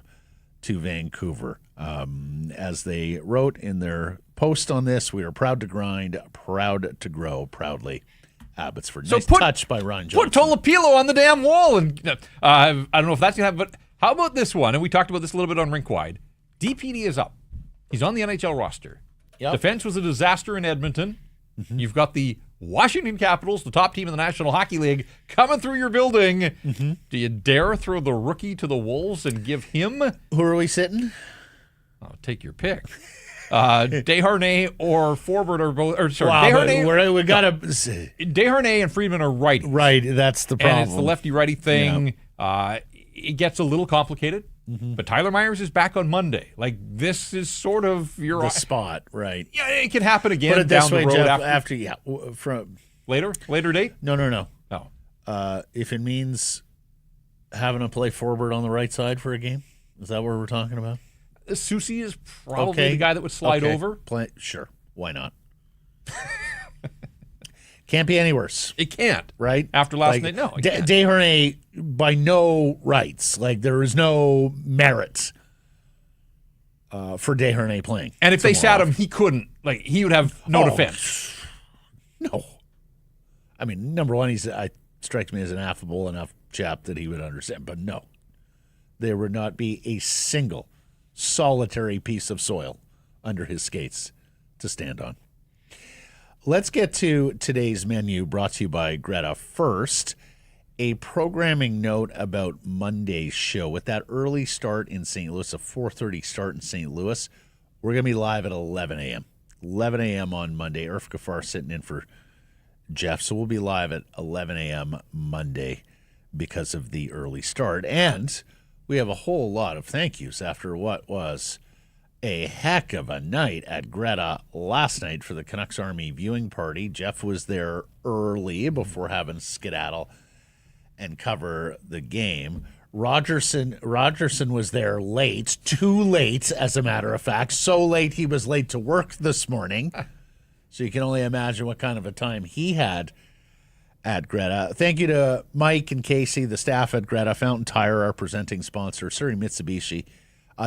A: to Vancouver. As they wrote in their post on this, we are proud to grind, proud to grow, proudly Abbotsford. Nice touch by Ron Johnson.
B: Put Tolopilo on the damn wall. And I don't know if that's going to happen, but how about this one? And we talked about this a little bit on Rink Wide. DPD is up. He's on the NHL roster.
A: Yep.
B: Defense was a disaster in Edmonton. You've got the Washington Capitals, the top team in the National Hockey League, coming through your building. Do you dare throw the rookie to the Wolves and give him?
A: Who are we sitting?
B: Oh, take your pick. Desharnais or Forbert are both. Or sorry,
A: Wow,
B: Desharnais.
A: we gotta.
B: Desharnais and Friedman are righty.
A: Right, that's the problem.
B: And it's the lefty-righty thing. It gets a little complicated. But Tyler Myers is back on Monday. Like, this is sort of your
A: the spot, right?
B: Yeah, it can happen again
A: Put it
B: down
A: this way,
B: the road
A: Jeff,
B: after
A: from
B: later date.
A: No.
B: Oh,
A: If it means having to play Forbert on the right side for a game, is that what we're talking about?
B: Susie is probably the guy that would slide over.
A: Sure, why not? Can't be any worse.
B: It can't,
A: right?
B: After last night, no.
A: Desharnais, by no rights, like there is no merit for Desharnais playing.
B: And if they sat him, he couldn't. Like, he would have no defense.
A: No. I mean, number one, strikes me as an affable enough chap that he would understand. But no, there would not be a single solitary piece of soil under his skates to stand on. Let's get to today's menu, brought to you by Greta. First, a programming note about Monday's show. With that early start in St. Louis, a 4:30 start in St. Louis, we're going to be live at 11 a.m. 11 a.m. on Monday. Irf Gafar sitting in for Jeff, so we'll be live at 11 a.m. Monday because of the early start. And we have a whole lot of thank yous after what was a heck of a night at Greta last night for the Canucks Army viewing party. Jeff was there early before having to skedaddle and cover the game. Rogerson was there late, too late, as a matter of fact. So late he was late to work this morning. So you can only imagine what kind of a time he had at Greta. Thank you to Mike and Casey, the staff at Greta, Fountain Tire, our presenting sponsor, Surrey Mitsubishi,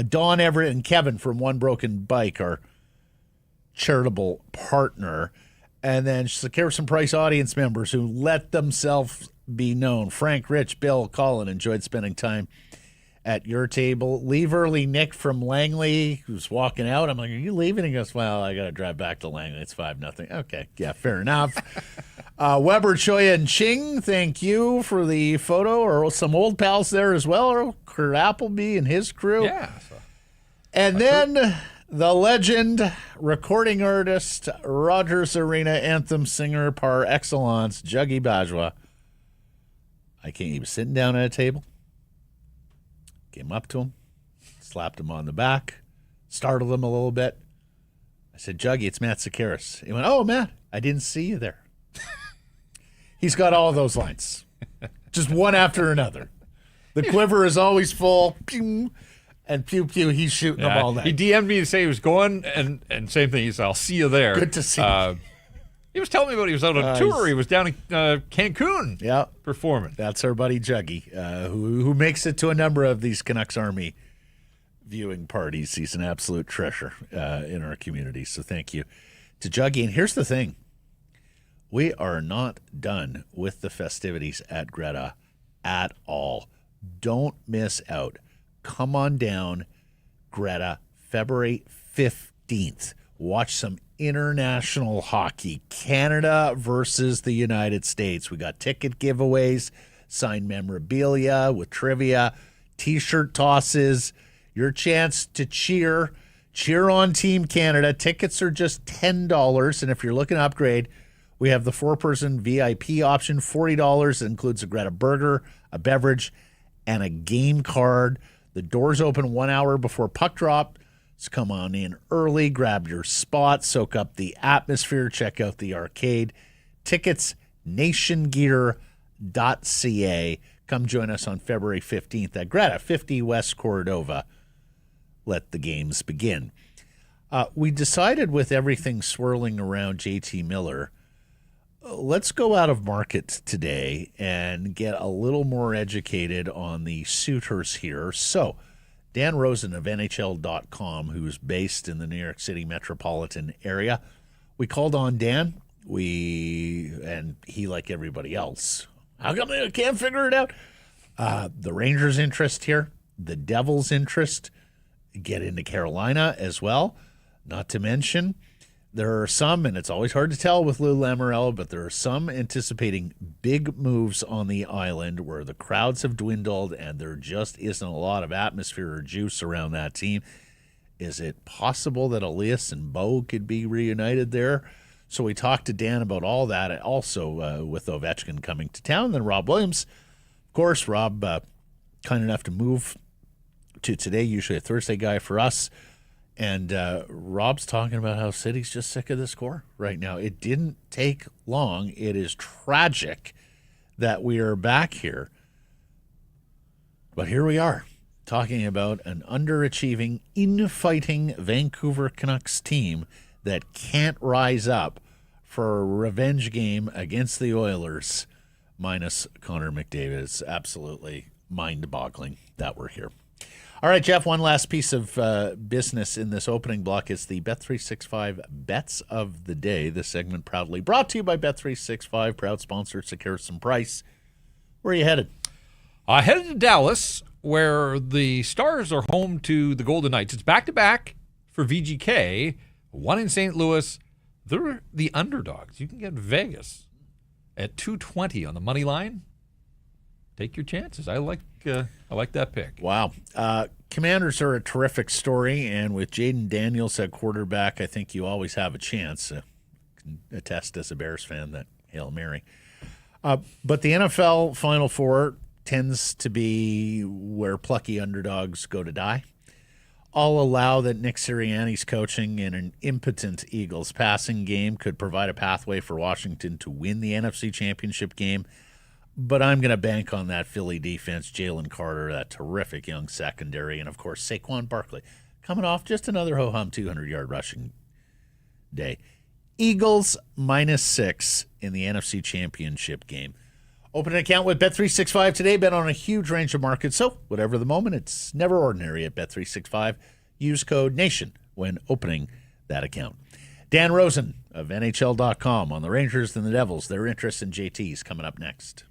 A: Don Everett and Kevin from One Broken Bike, our charitable partner, and then Carson Price audience members who let themselves be known. Frank, Rich, Bill, Colin enjoyed spending time at your table. Leave early Nick from Langley, who's walking out. I'm like, are you leaving? He goes, well, I got to drive back to Langley. It's 5-0. Okay, yeah, fair enough. Weber, Choya, and Ching, thank you for the photo. Or some old pals there as well. Or Kurt Appleby and his crew.
B: Yeah.
A: And then the legend, recording artist, Rogers Arena anthem singer par excellence, Juggy Bajwa. He was sitting down at a table. Came up to him, slapped him on the back, startled him a little bit. I said, Juggy, it's Matt Sakaris. He went, oh, Matt, I didn't see you there. He's got all those lines, just one after another. The quiver is always full, pew, and pew, pew, he's shooting them all night.
B: He DM'd me to say he was going, and same thing. He said, I'll see you there.
A: Good to see you.
B: He was telling me about he was out on tour. He was down in Cancun performing.
A: That's our buddy Juggy, who makes it to a number of these Canucks Army viewing parties. He's an absolute treasure in our community. So thank you to Juggy. And here's the thing. We are not done with the festivities at Greta at all. Don't miss out. Come on down, Greta, February 15th. Watch some international hockey. Canada versus the United States. We got ticket giveaways, signed memorabilia with trivia, T-shirt tosses, your chance to cheer on Team Canada. Tickets are just $10, and if you're looking to upgrade, we have the 4-person VIP option, $40. It includes a Greta burger, a beverage, and a game card. The doors open 1 hour before puck drop. So come on in early, grab your spot, soak up the atmosphere, check out the arcade. Tickets, nationgear.ca. Come join us on February 15th at Greta, 50 West Cordova. Let the games begin. We decided with everything swirling around JT Miller, let's go out of market today and get a little more educated on the suitors here. So, Dan Rosen of NHL.com, who's based in the New York City metropolitan area. We called on Dan. And he, like everybody else, how come I can't figure it out? The Rangers' interest here, the Devils' interest, get into Carolina as well. Not to mention, there are some, and it's always hard to tell with Lou Lamoriello, but there are some anticipating big moves on the island where the crowds have dwindled and there just isn't a lot of atmosphere or juice around that team. Is it possible that Elias and Bo could be reunited there? So we talked to Dan about all that, and also with Ovechkin coming to town. Then Rob Williams, of course, Rob, kind enough to move to today, usually a Thursday guy for us. And Rob's talking about how City's just sick of this core right now. It didn't take long. It is tragic that we are back here. But here we are, talking about an underachieving, infighting Vancouver Canucks team that can't rise up for a revenge game against the Oilers, minus Connor McDavid. It's absolutely mind-boggling that we're here. All right, Jeff, one last piece of business in this opening block is the Bet365 Bets of the Day. This segment proudly brought to you by Bet365, proud sponsor, Securus & Price. Where are you headed?
B: Headed to Dallas, where the Stars are home to the Golden Knights. It's back-to-back for VGK, one in St. Louis. They're the underdogs. You can get Vegas at 220 on the money line. Take your chances. I like that pick.
A: Wow. Commanders are a terrific story, and with Jaden Daniels at quarterback, I think you always have a chance. Can attest as a Bears fan that Hail Mary. But the NFL Final Four tends to be where plucky underdogs go to die. I'll allow that Nick Sirianni's coaching in an impotent Eagles passing game could provide a pathway for Washington to win the NFC Championship game. But I'm going to bank on that Philly defense, Jalen Carter, that terrific young secondary, and, of course, Saquon Barkley coming off just another ho-hum 200-yard rushing day. Eagles -6 in the NFC Championship game. Open an account with Bet365 today. Bet on a huge range of markets. So, whatever the moment, it's never ordinary at Bet365. Use code NATION when opening that account. Dan Rosen of NHL.com on the Rangers and the Devils. Their interest in JT's coming up next.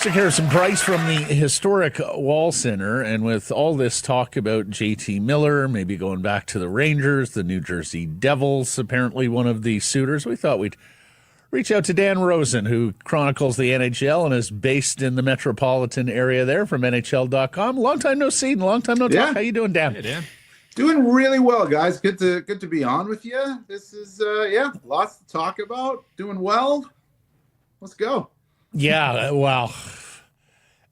A: So Harrison Price from the historic Wall Center, and with all this talk about JT Miller, maybe going back to the Rangers, the New Jersey Devils, apparently one of the suitors, we thought we'd reach out to Dan Rosen, who chronicles the NHL and is based in the metropolitan area there from NHL.com. Long time no see and long time no talk. How you doing, Dan?
B: Hey, Dan.
E: Doing really well, guys. Good to be on with you. This is lots to talk about. Doing well. Let's go.
A: Yeah, well,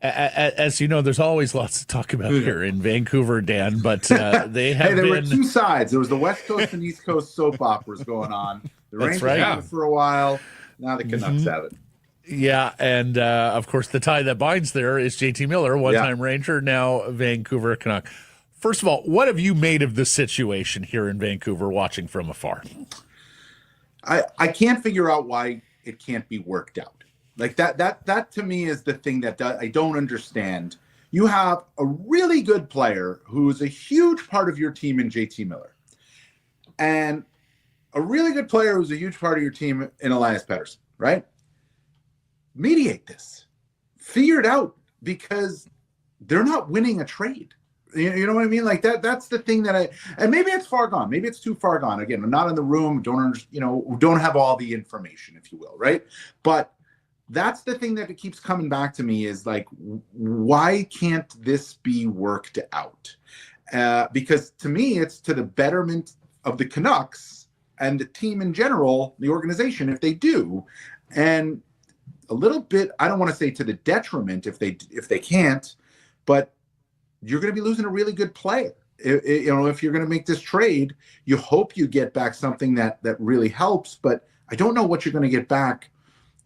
A: as you know, there's always lots to talk about here in Vancouver, Dan, but they have
E: there were
A: been...
E: two sides. There was the West Coast and East Coast soap operas going on. The Rangers had it for a while. Now the Canucks have it.
A: Yeah, and of course, the tie that binds there is JT Miller, one-time Ranger, now Vancouver Canuck. First of all, what have you made of the situation here in Vancouver watching from afar?
E: I can't figure out why it can't be worked out. Like that to me is the thing that I don't understand. You have a really good player who is a huge part of your team in JT Miller, and a really good player who's a huge part of your team in Elias Pettersson, right? Mediate this. Figure it out, because they're not winning a trade. You know what I mean? Like that's the thing and maybe it's far gone. Maybe it's too far gone. Again, I'm not in the room, don't have all the information, if you will, right? But that's the thing that keeps coming back to me is like, why can't this be worked out? Because to me, it's to the betterment of the Canucks and the team in general, the organization, if they do. And a little bit, I don't want to say to the detriment if they can't, but you're going to be losing a really good player. If you're going to make this trade, you hope you get back something that really helps, but I don't know what you're going to get back,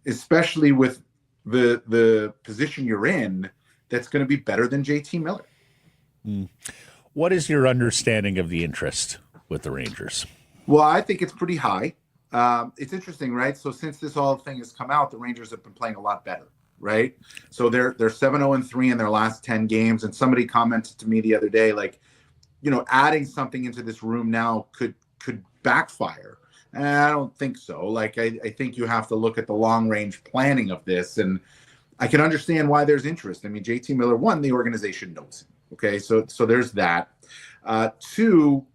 E: especially with the position you're in, that's going to be better than JT Miller.
A: What is your understanding of the interest with the Rangers?
E: Well, I think it's pretty high. It's interesting, right? So since this whole thing has come out, the Rangers have been playing a lot better, right? So they're 7-0-3 in their last 10 games. And somebody commented to me the other day, like, adding something into this room now could backfire. And I don't think so. Like, I think you have to look at the long-range planning of this, and I can understand why there's interest. I mean, JT Miller, one, the organization knows him. Okay, so there's that. Two,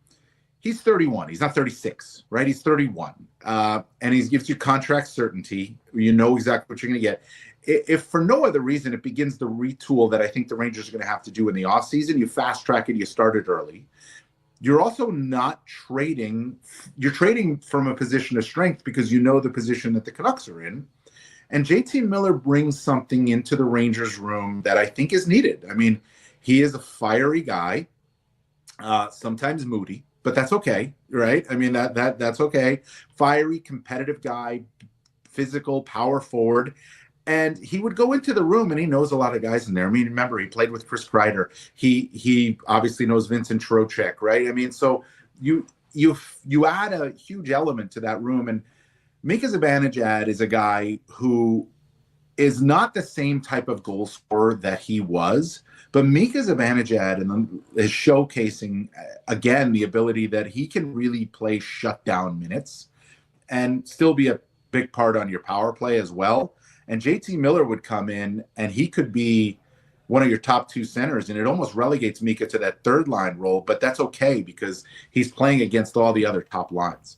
E: he's 31. He's not 36, right? He's 31. And he gives you contract certainty. You know exactly what you're going to get. If for no other reason, it begins the retool that I think the Rangers are going to have to do in the offseason. You fast track it, you start it early. You're also not trading. You're trading from a position of strength because you know the position that the Canucks are in. And JT Miller brings something into the Rangers room that I think is needed. I mean, he is a fiery guy, sometimes moody, but that's okay, right? I mean, that's okay. Fiery, competitive guy, physical, power forward. And he would go into the room, and he knows a lot of guys in there. I mean, remember, he played with Chris Kreider. He obviously knows Vincent Desharnais, right? I mean, so you add a huge element to that room. And Mika Zibanejad is a guy who is not the same type of goal scorer that he was, but Mika Zibanejad is showcasing, again, the ability that he can really play shutdown minutes and still be a big part on your power play as well. And JT Miller would come in, and he could be one of your top two centers, and it almost relegates Mika to that third line role, but that's okay because he's playing against all the other top lines.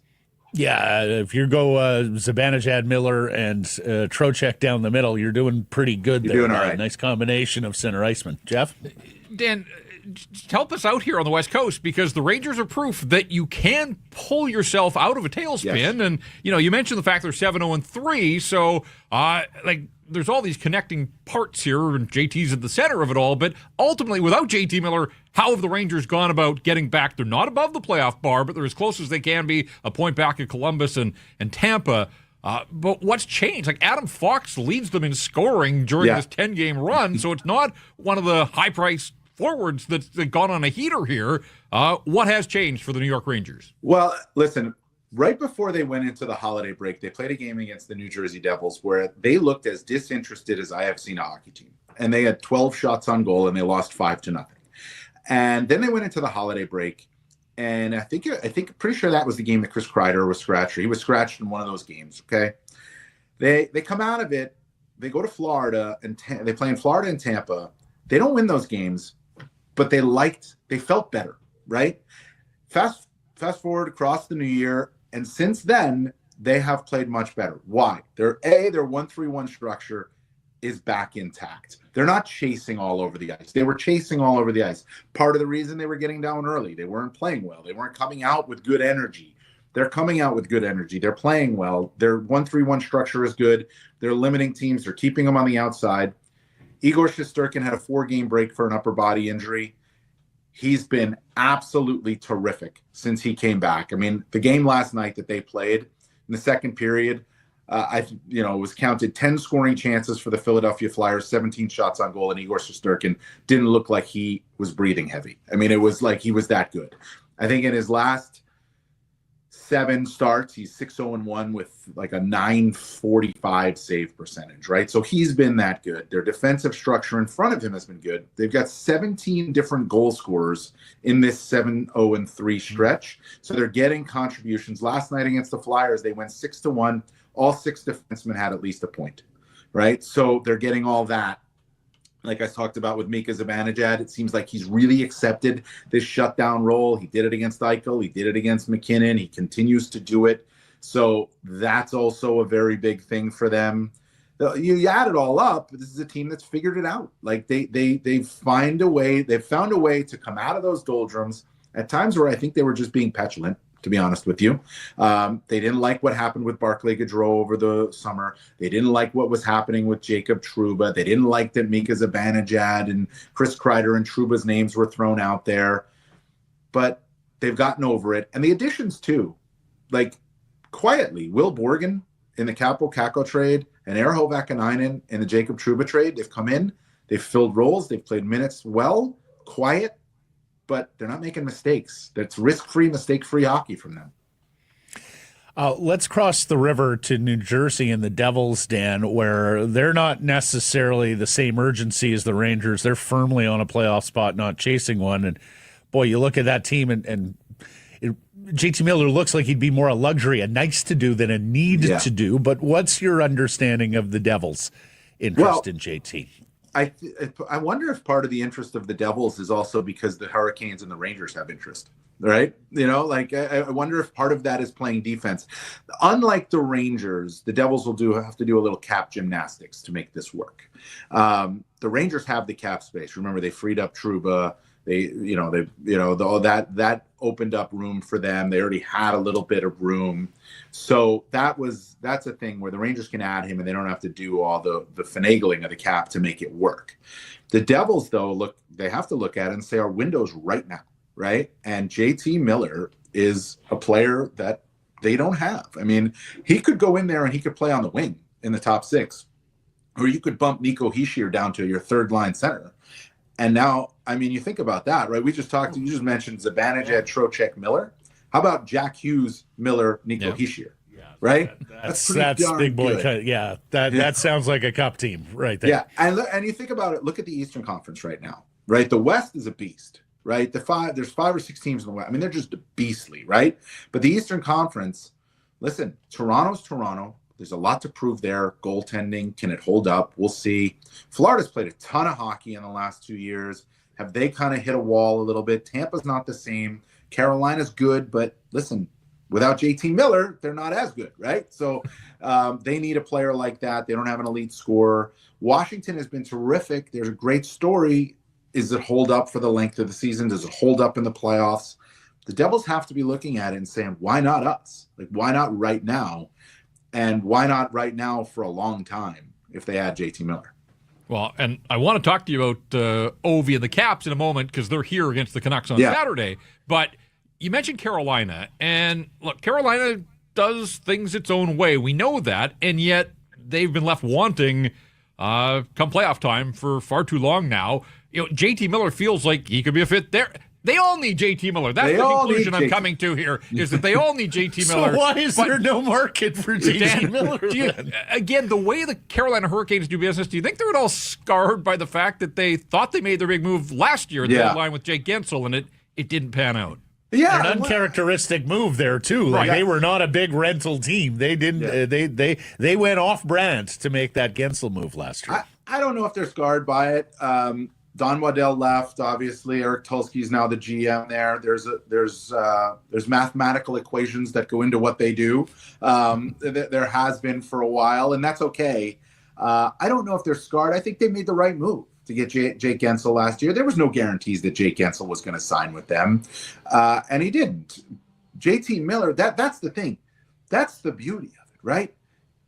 A: Yeah, if you go Zibanejad, Miller, and Trocheck down the middle, you're doing pretty good there.
E: You're doing all right.
A: Nice combination of center icemen. Jeff?
B: Dan, help us out here on the West Coast, because the Rangers are proof that you can pull yourself out of a tailspin. Yes. And, you mentioned the fact they're 7-0-3, so, there's all these connecting parts here, and JT's at the center of it all, but ultimately, without JT Miller, how have the Rangers gone about getting back? They're not above the playoff bar, but they're as close as they can be, a point back at Columbus and Tampa. But what's changed? Like, Adam Fox leads them in scoring during this 10-game run, so it's not one of the high-priced forwards that's gone on a heater here. What has changed for the New York Rangers?
E: Well, listen, right before they went into the holiday break, they played a game against the New Jersey Devils where they looked as disinterested as I have seen a hockey team. And they had 12 shots on goal, and they lost 5-0. And then they went into the holiday break, and I think pretty sure that was the game that Chris Kreider was scratched. He was scratched in one of those games, okay? They come out of it. they go to Florida and they play in Florida and Tampa. They don't win those games, but they felt better, right? Fast forward across the new year, and since then they have played much better. Why? Their 1-3-1 structure is back intact. They're not chasing all over the ice. They were chasing all over the ice. Part of the reason they were getting down early, they weren't playing well. They weren't coming out with good energy. They're coming out with good energy. They're playing well. Their 1-3-1 structure is good. They're limiting teams. They're keeping them on the outside. Igor Shesterkin had a 4-game break for an upper body injury. He's been absolutely terrific since he came back. I mean, the game last night that they played in the second period, it was counted 10 scoring chances for the Philadelphia Flyers, 17 shots on goal, and Igor Shesterkin didn't look like he was breathing heavy. I mean, it was like he was that good. I think in his last 7 starts, he's 6-0-1 with like a .945 save percentage, right? So he's been that good. Their defensive structure in front of him has been good. They've got 17 different goal scorers in this 7-0-3 stretch. So they're getting contributions. Last night against the Flyers, they went 6-1. All 6 defensemen had at least a point, right? So they're getting all that. Like I talked about with Mika Zibanejad, it seems like he's really accepted this shutdown role. He did it against Eichel. He did it against McKinnon. He continues to do it. So that's also a very big thing for them. You add it all up, this is a team that's figured it out. Like they've found a way to come out of those doldrums at times where I think they were just being petulant, to be honest with you. They didn't like what happened with Barclay Gaudreau over the summer. They didn't like what was happening with Jacob Trouba. They didn't like that Mika Zibanejad and Chris Kreider and Trouba's names were thrown out there. But they've gotten over it. And the additions, too. Like, quietly, Will Borgen in the Kaapo Kakko trade and Eero Vakanainen in the Jacob Trouba trade, they've come in, they've filled roles, they've played minutes well, quiet, but they're not making mistakes. That's risk-free, mistake-free hockey from them.
A: Let's cross the river to New Jersey and the Devils, Dan, where they're not necessarily the same urgency as the Rangers. They're firmly on a playoff spot, not chasing one. And, boy, you look at that team, and JT Miller looks like he'd be more a luxury, a nice-to-do than a need-to-do. But what's your understanding of the Devils' interest in JT?
E: I wonder if part of the interest of the Devils is also because the Hurricanes and the Rangers have interest, right? I wonder if part of that is playing defense. Unlike the Rangers, the Devils will have to do a little cap gymnastics to make this work. The Rangers have the cap space. Remember, they freed up Trouba. That opened up room for them. They already had a little bit of room. So that's a thing where the Rangers can add him and they don't have to do all the finagling of the cap to make it work. The Devils, though, they have to look at it and say our window's right now, right? And JT Miller is a player that they don't have. I mean, he could go in there and he could play on the wing in the top 6. Or you could bump Nico Hischier down to your third-line center. And now, I mean, you think about that, right? You just mentioned Zibanejad, Trocheck, Miller. How about Jack Hughes, Miller, Nico Hischier, right?
A: That's big boy. That sounds like a cup team right there.
E: Yeah, and you think about it, look at the Eastern Conference right now, right? The West is a beast, right? There's 5 or 6 teams in the West. I mean, they're just beastly, right? But the Eastern Conference, listen, Toronto's Toronto. There's a lot to prove there. Goaltending, can it hold up? We'll see. Florida's played a ton of hockey in the last 2 years. Have they kind of hit a wall a little bit? Tampa's not the same. Carolina's good, but listen, without JT Miller, they're not as good, right? So they need a player like that. They don't have an elite scorer. Washington has been terrific. There's a great story. Is it hold up for the length of the season? Does it hold up in the playoffs? The Devils have to be looking at it and saying, why not us? Like, why not right now? And why not right now for a long time if they add JT Miller?
B: Well, and I want to talk to you about Ovi and the Caps in a moment because they're here against the Canucks on Saturday. But you mentioned Carolina. And look, Carolina does things its own way. We know that. And yet they've been left wanting come playoff time for far too long now. JT Miller feels like he could be a fit there. They all need JT Miller. That's the conclusion I'm coming to here, is that they all need JT Miller.
A: So why is there no market for JT Miller?
B: Again, the way the Carolina Hurricanes do business, do you think they're at all scarred by the fact that they thought they made their big move last year at the deadline with Jake Gensel, and it didn't pan out?
E: Yeah,
A: an uncharacteristic move there too. Like they were not a big rental team. They didn't. They went off brand to make that Gensel move last year.
E: I don't know if they're scarred by it. Don Waddell left. Obviously, Eric Tulsky's now the GM there. There's mathematical equations that go into what they do. There has been for a while, and that's okay. I don't know if they're scarred. I think they made the right move to get Jake Gensel last year. There was no guarantees that Jake Gensel was going to sign with them, and he didn't. JT Miller, that's the thing. That's the beauty of it, right?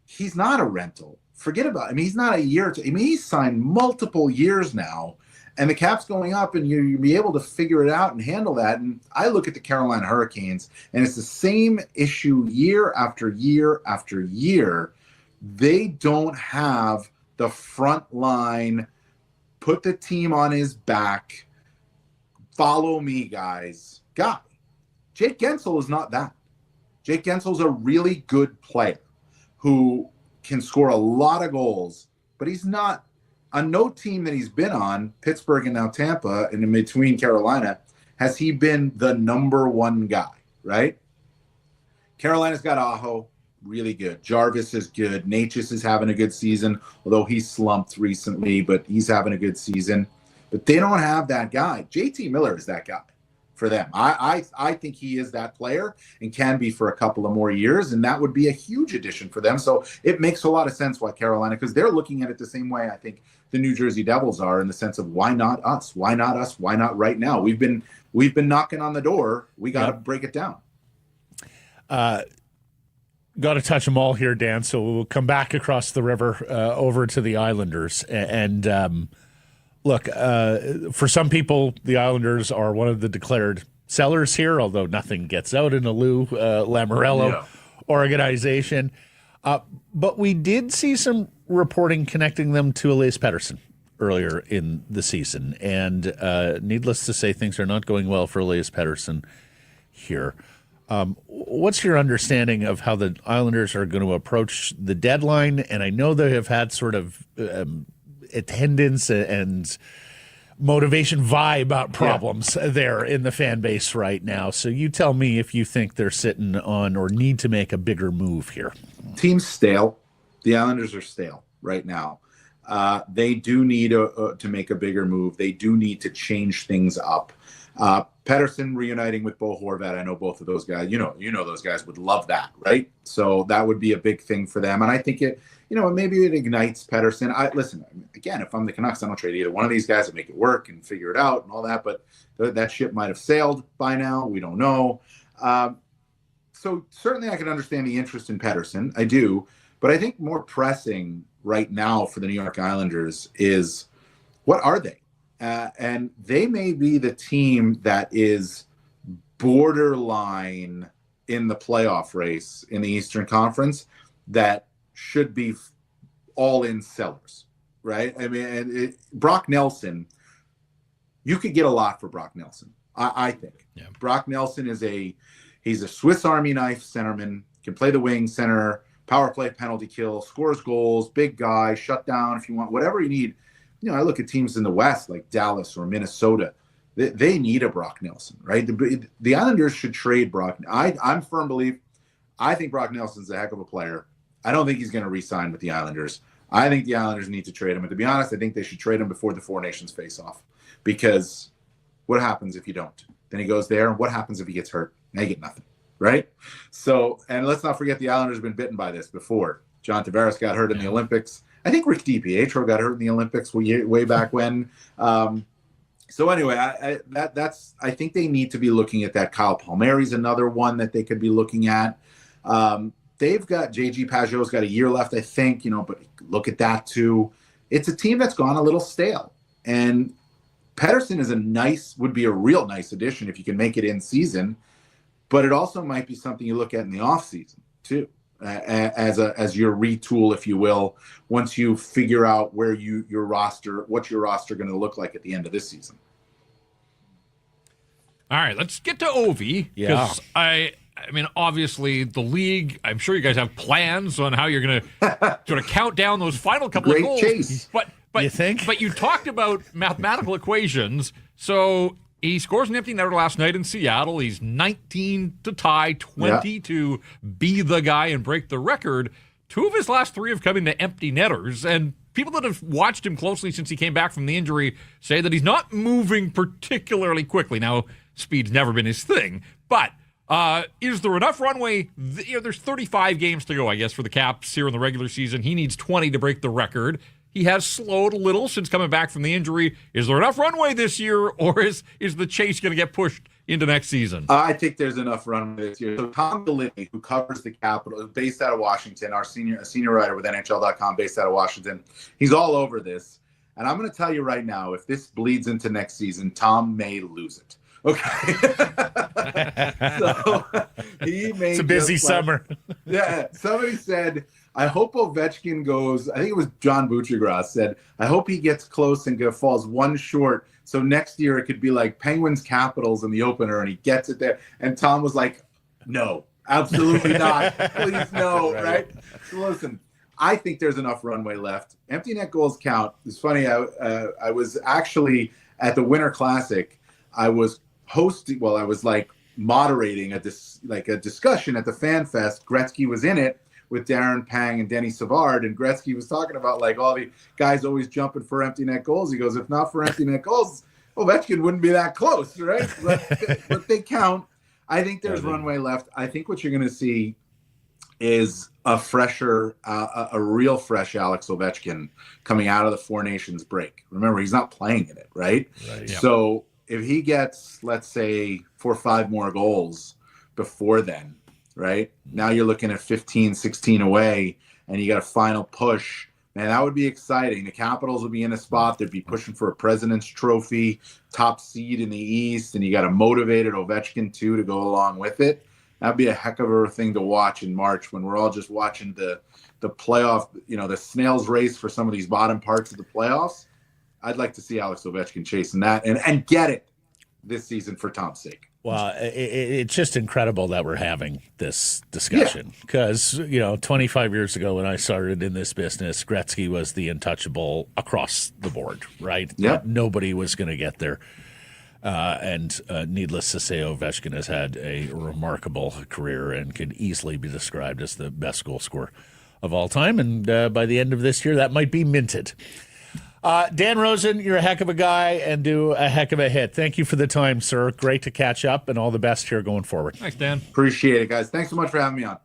E: He's not a rental. Forget about it. I mean, he's not a year. He's signed multiple years now, and the cap's going up, and you'll be able to figure it out and handle that. And I look at the Carolina Hurricanes, and it's the same issue year after year after year. They don't have the front line, put the team on his back, follow me, guys. Guy. Jake Gensel is not that. Jake Gensel's a really good player who can score a lot of goals, but he's not on no team that he's been on, Pittsburgh and now Tampa, and in between Carolina, has he been the number one guy, right? Carolina's got Aho, really good. Jarvis is good. Natchez is having a good season, although he's slumped recently, but he's having a good season. But they don't have that guy. JT Miller is that guy for them. I think he is that player and can be for a couple of more years, and that would be a huge addition for them. So it makes a lot of sense why Carolina, because they're looking at it the same way I think the New Jersey Devils are, in the sense of why not us? Why not us? Why not right now? We've been knocking on the door. We got to break it down.
A: Got to touch them all here, Dan. So we'll come back across the river over to the Islanders. And look, for some people, the Islanders are one of the declared sellers here, although nothing gets out in the Lou Lamoriello organization. But we did see some reporting connecting them to Elias Pettersson earlier in the season. And needless to say, things are not going well for Elias Pettersson here. What's your understanding of how the Islanders are going to approach the deadline? And I know they have had sort of attendance and motivation vibe problems there in the fan base right now. So you tell me if you think they're sitting on or need to make a bigger move here. Team's
E: stale. The Islanders are stale right now. They do need to make a bigger move. They do need to change things up. Pettersson reuniting with Bo Horvat. I know both of those guys, you know, those guys would love that, right? So that would be a big thing for them. And I think maybe it ignites Pettersson. Listen, again, if I'm the Canucks, I don't trade either one of these guys to make it work and figure it out and all that, but that ship might have sailed by now. We don't know. So certainly I can understand the interest in Pettersson. I do. But I think more pressing right now for the New York Islanders is, what are they? And they may be the team that is borderline in the playoff race in the Eastern Conference that should be all-in sellers, right? I mean, Brock Nelson, you could get a lot for Brock Nelson, I think. Yeah. Brock Nelson he's a Swiss Army knife centerman, can play the wing, center, power play, penalty kill, scores goals, big guy, shut down if you want, whatever you need. I look at teams in the West like Dallas or Minnesota. They need a Brock Nelson, right? The Islanders should trade Brock. I'm firm belief. I think Brock Nelson's a heck of a player. I don't think he's going to re-sign with the Islanders. I think the Islanders need to trade him. And to be honest, I think they should trade him before the Four Nations face-off. Because what happens if you don't? Then he goes there. What happens if he gets hurt? Now you get nothing, right? So, and let's not forget the Islanders have been bitten by this before. John Tavares got hurt in the Olympics. I think Rick DiPietro got hurt in the Olympics way back when. So anyway, I think they need to be looking at that. Kyle Palmieri's another one that they could be looking at. They've got JG Pajot's got a year left, I think, but look at that too. It's a team that's gone a little stale. And Pettersson would be a real nice addition if you can make it in season, but it also might be something you look at in the off season too. As your retool, if you will, once you figure out what's your roster going to look like at the end of this season.
B: All right, let's get to Ovi.
A: Yeah.
B: I mean, obviously, the league, I'm sure you guys have plans on how you're going to sort of count down those final couple of goals.
E: Great chase.
B: But
A: you think?
B: But you talked about mathematical equations. So He scores an empty netter last night in Seattle. He's 19 to tie, 20 to be the guy and break the record. 2 of his last 3 have come into empty netters, and people that have watched him closely since he came back from the injury say that he's not moving particularly quickly. Now, speed's never been his thing, but is there enough runway? There's 35 games to go, I guess, for the Caps here in the regular season. He needs 20 to break the record. He has slowed a little since coming back from the injury. Is there enough runway this year, or is the chase going to get pushed into next season?
E: I think there's enough runway this year. So Tom Delaney, who covers the Capitals, based out of Washington, our senior writer with NHL.com, based out of Washington, he's all over this. And I'm going to tell you right now, if this bleeds into next season, Tom may lose it. Okay. So he may.
A: It's a busy summer.
E: Yeah. Somebody said, I hope Ovechkin goes. I think it was John Buccigross said, I hope he gets close and falls one short. So next year it could be like Penguins Capitals in the opener and he gets it there. And Tom was like, no, absolutely not. Please no. Right. So listen, I think there's enough runway left. Empty net goals count. It's funny. I was actually at the Winter Classic. I was hosting. Well, I was like moderating a discussion at the Fan Fest. Gretzky was in it with Darren Pang and Denny Savard, and Gretzky was talking about like all the guys always jumping for empty net goals. He goes, if not for empty net goals, Ovechkin wouldn't be that close, right? But they count. I think there's runway left. I think what you're going to see is a fresher, a real fresh Alex Ovechkin coming out of the Four Nations break. Remember, he's not playing in it, right?
A: Right.
E: So if he gets, let's say, 4 or 5 more goals before then, right? Now you're looking at 15, 16 away, and you got a final push. Man, that would be exciting. The Capitals would be in a spot. They'd be pushing for a President's Trophy, top seed in the East, and you got a motivated Ovechkin, too, to go along with it. That'd be a heck of a thing to watch in March when we're all just watching the playoff, the snail's race for some of these bottom parts of the playoffs. I'd like to see Alex Ovechkin chasing that and get it this season for Tom's sake.
A: Well, it's just incredible that we're having this discussion because, 25 years ago when I started in this business, Gretzky was the untouchable across the board, right?
E: Yeah.
A: Nobody was going to get there. And needless to say, Ovechkin has had a remarkable career and can easily be described as the best goal scorer of all time. And by the end of this year, that might be minted. Dan Rosen, you're a heck of a guy and do a heck of a hit. Thank you for the time, sir. Great to catch up and all the best here going forward.
B: Thanks, Dan.
E: Appreciate it, guys. Thanks so much for having me on.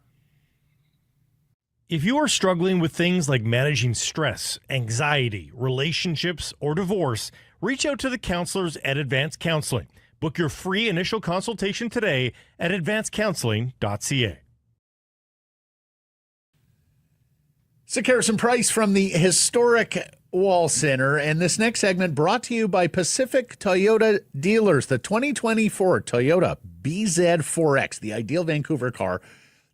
F: If you are struggling with things like managing stress, anxiety, relationships, or divorce, reach out to the counselors at Advanced Counseling. Book your free initial consultation today at advancedcounseling.ca.
A: So, Harrison Price from the historic Wall Center, and this next segment brought to you by Pacific Toyota Dealers. The 2024 Toyota BZ4X, the ideal Vancouver car,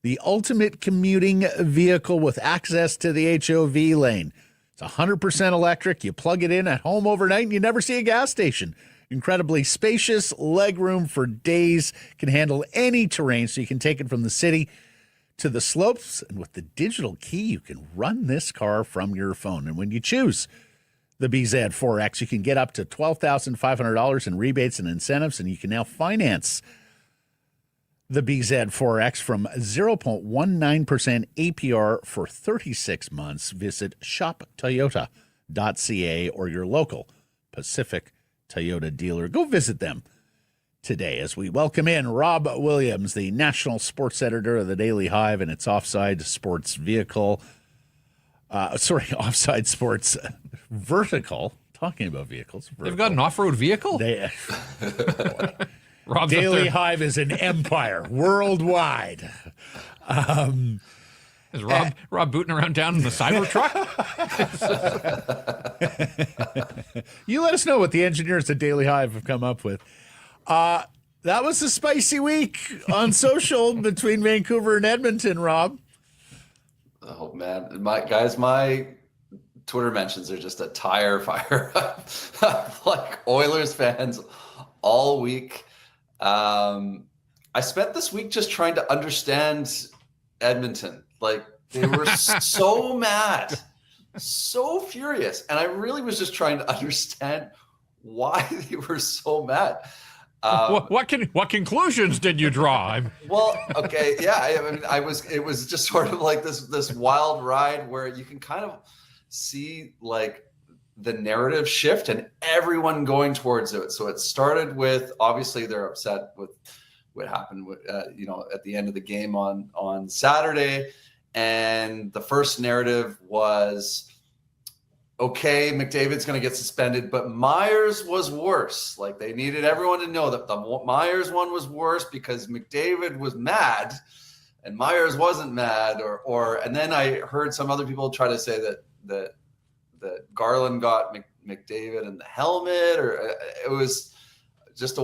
A: the ultimate commuting vehicle with access to the HOV lane. It's 100% electric. You plug it in at home overnight and you never see a gas station. Incredibly spacious, legroom for days, can handle any terrain, so you can take it from the city to the slopes. And with the digital key, you can run this car from your phone. And when you choose the BZ4X, you can get up to $12,500 in rebates and incentives, and you can now finance the BZ4X from 0.19% APR for 36 months. Visit shoptoyota.ca or your local Pacific Toyota dealer. Go visit them today as we welcome in Rob Williams, the national sports editor of the Daily Hive and its Offside Sports Vertical. Talking about vehicles. Vertical.
B: They've got an off-road vehicle?
A: Rob's Daily Hive is an empire worldwide.
B: Is Rob booting around down in the Cybertruck?
A: You let us know what the engineers at Daily Hive have come up with. That was a spicy week on social between Vancouver and Edmonton, Rob.
G: Oh, man. My Twitter mentions are just a tire fire. Like Oilers fans all week. I spent this week just trying to understand Edmonton. Like, they were so mad, so furious. And I really was just trying to understand why they were so mad.
B: What conclusions did you draw?
G: Well, okay, yeah. I mean, it was just sort of like this wild ride where you can kind of see like the narrative shift and everyone going towards it. So it started with, obviously they're upset with what happened with, at the end of the game on Saturday. And the first narrative was, okay, McDavid's going to get suspended, but Myers was worse. Like, they needed everyone to know that the Myers one was worse because McDavid was mad and Myers wasn't mad. And then I heard some other people try to say that Garland got McDavid in the helmet, or it was just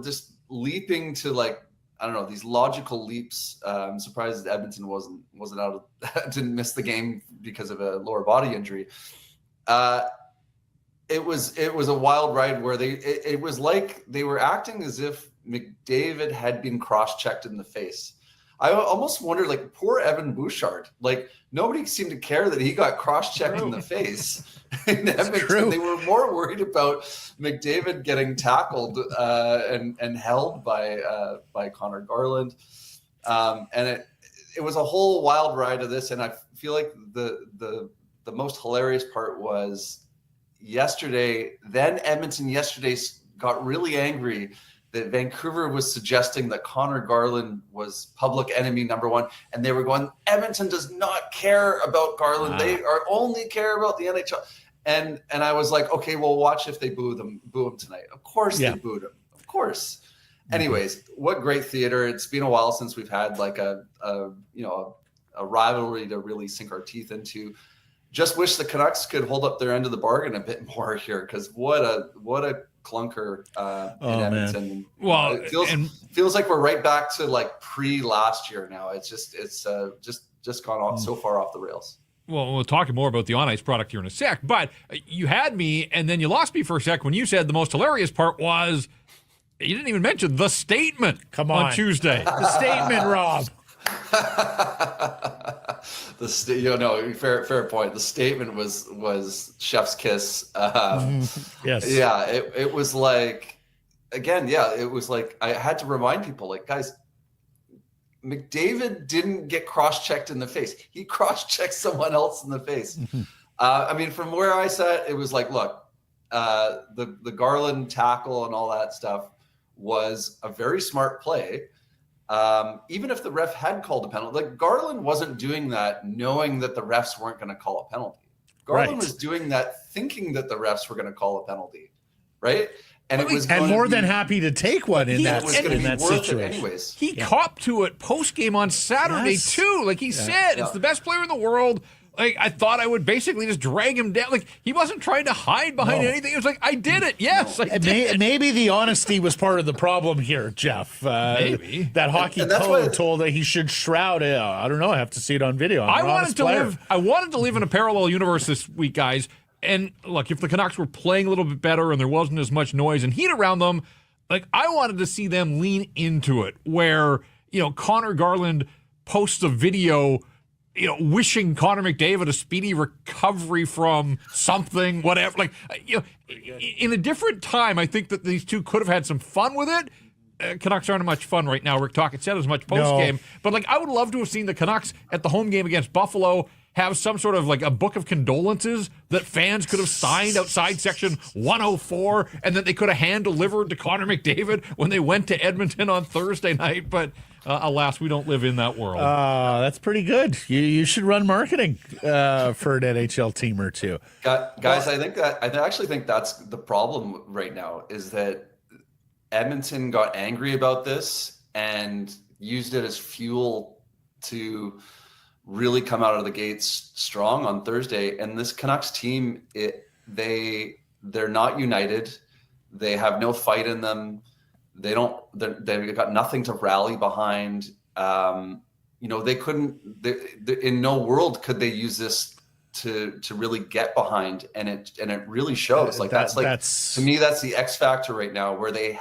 G: just leaping to, like, I don't know, these logical leaps. I'm surprised Edmonton wasn't out of, didn't miss the game because of a lower body injury. It was a wild ride where it was like they were acting as if McDavid had been cross-checked in the face. I almost wondered, like, poor Evan Bouchard, like, nobody seemed to care that he got cross-checked in the face. In Edmonton, they were more worried about McDavid getting tackled and held by Connor Garland. And it was a whole wild ride of this. And I feel like the most hilarious part was yesterday. Then Edmonton yesterday got really angry that Vancouver was suggesting that Connor Garland was public enemy number one. And they were going, Edmonton does not care about Garland. They only care about the NHL. And I was like, okay, well, watch if they boo him tonight. Of course they booed him. Of course. Anyways, what great theater. It's been a while since we've had like a rivalry to really sink our teeth into. Just wish the Canucks could hold up their end of the bargain a bit more here, because what a clunker in Edmonton. Man.
B: Well,
G: it feels like we're right back to like pre-last year now. It's just gone off so far off the rails.
B: Well, we'll talk more about the on-ice product here in a sec, but you had me and then you lost me for a sec when you said the most hilarious part was you didn't even mention the statement on Tuesday.
A: The statement, Rob.
G: Fair point. The statement was chef's kiss.
A: Yes.
G: Yeah, it was like, again, it was like I had to remind people, like, guys, McDavid didn't get cross-checked in the face. He cross-checked someone else in the face. I mean, from where I sat, it was like, look, the Garland tackle and all that stuff was a very smart play. Even if the ref had called a penalty, like, Garland wasn't doing that knowing that the refs weren't going to call a penalty. Garland was doing that thinking that the refs were going to call a penalty, right? And it was
A: more than happy to take one in that situation.
G: Anyways,
B: he copped to it post game on Saturday too. Like he said, it's the best player in the world. Like, I thought I would basically just drag him down. Like, he wasn't trying to hide behind anything. It was like, I did it. Yes, I did it.
A: Maybe the honesty was part of the problem here, Jeff.
B: Maybe.
A: That hockey code told that he should shroud it. I don't know. I have to see it on video. I wanted
B: to live in a parallel universe this week, guys. And look, if the Canucks were playing a little bit better and there wasn't as much noise and heat around them, like, I wanted to see them lean into it where, Connor Garland posts a video wishing Connor McDavid a speedy recovery from something, whatever. Like, in a different time, I think that these two could have had some fun with it. Canucks aren't much fun right now. Rick Tocchet said as much post-game. But, like, I would love to have seen the Canucks at the home game against Buffalo have some sort of, like, a book of condolences that fans could have signed outside section 104 and that they could have hand-delivered to Connor McDavid when they went to Edmonton on Thursday night. But alas, we don't live in that world.
A: That's pretty good. You should run marketing for an NHL team or two.
G: Guys, I actually think that's the problem right now, is that Edmonton got angry about this and used it as fuel to really come out of the gates strong on Thursday. And this Canucks team, they're not united. They have no fight in them. They've got nothing to rally behind. They couldn't, in no world could they use this to really get behind. And it really shows. Like, to me, that's the X factor right now, where they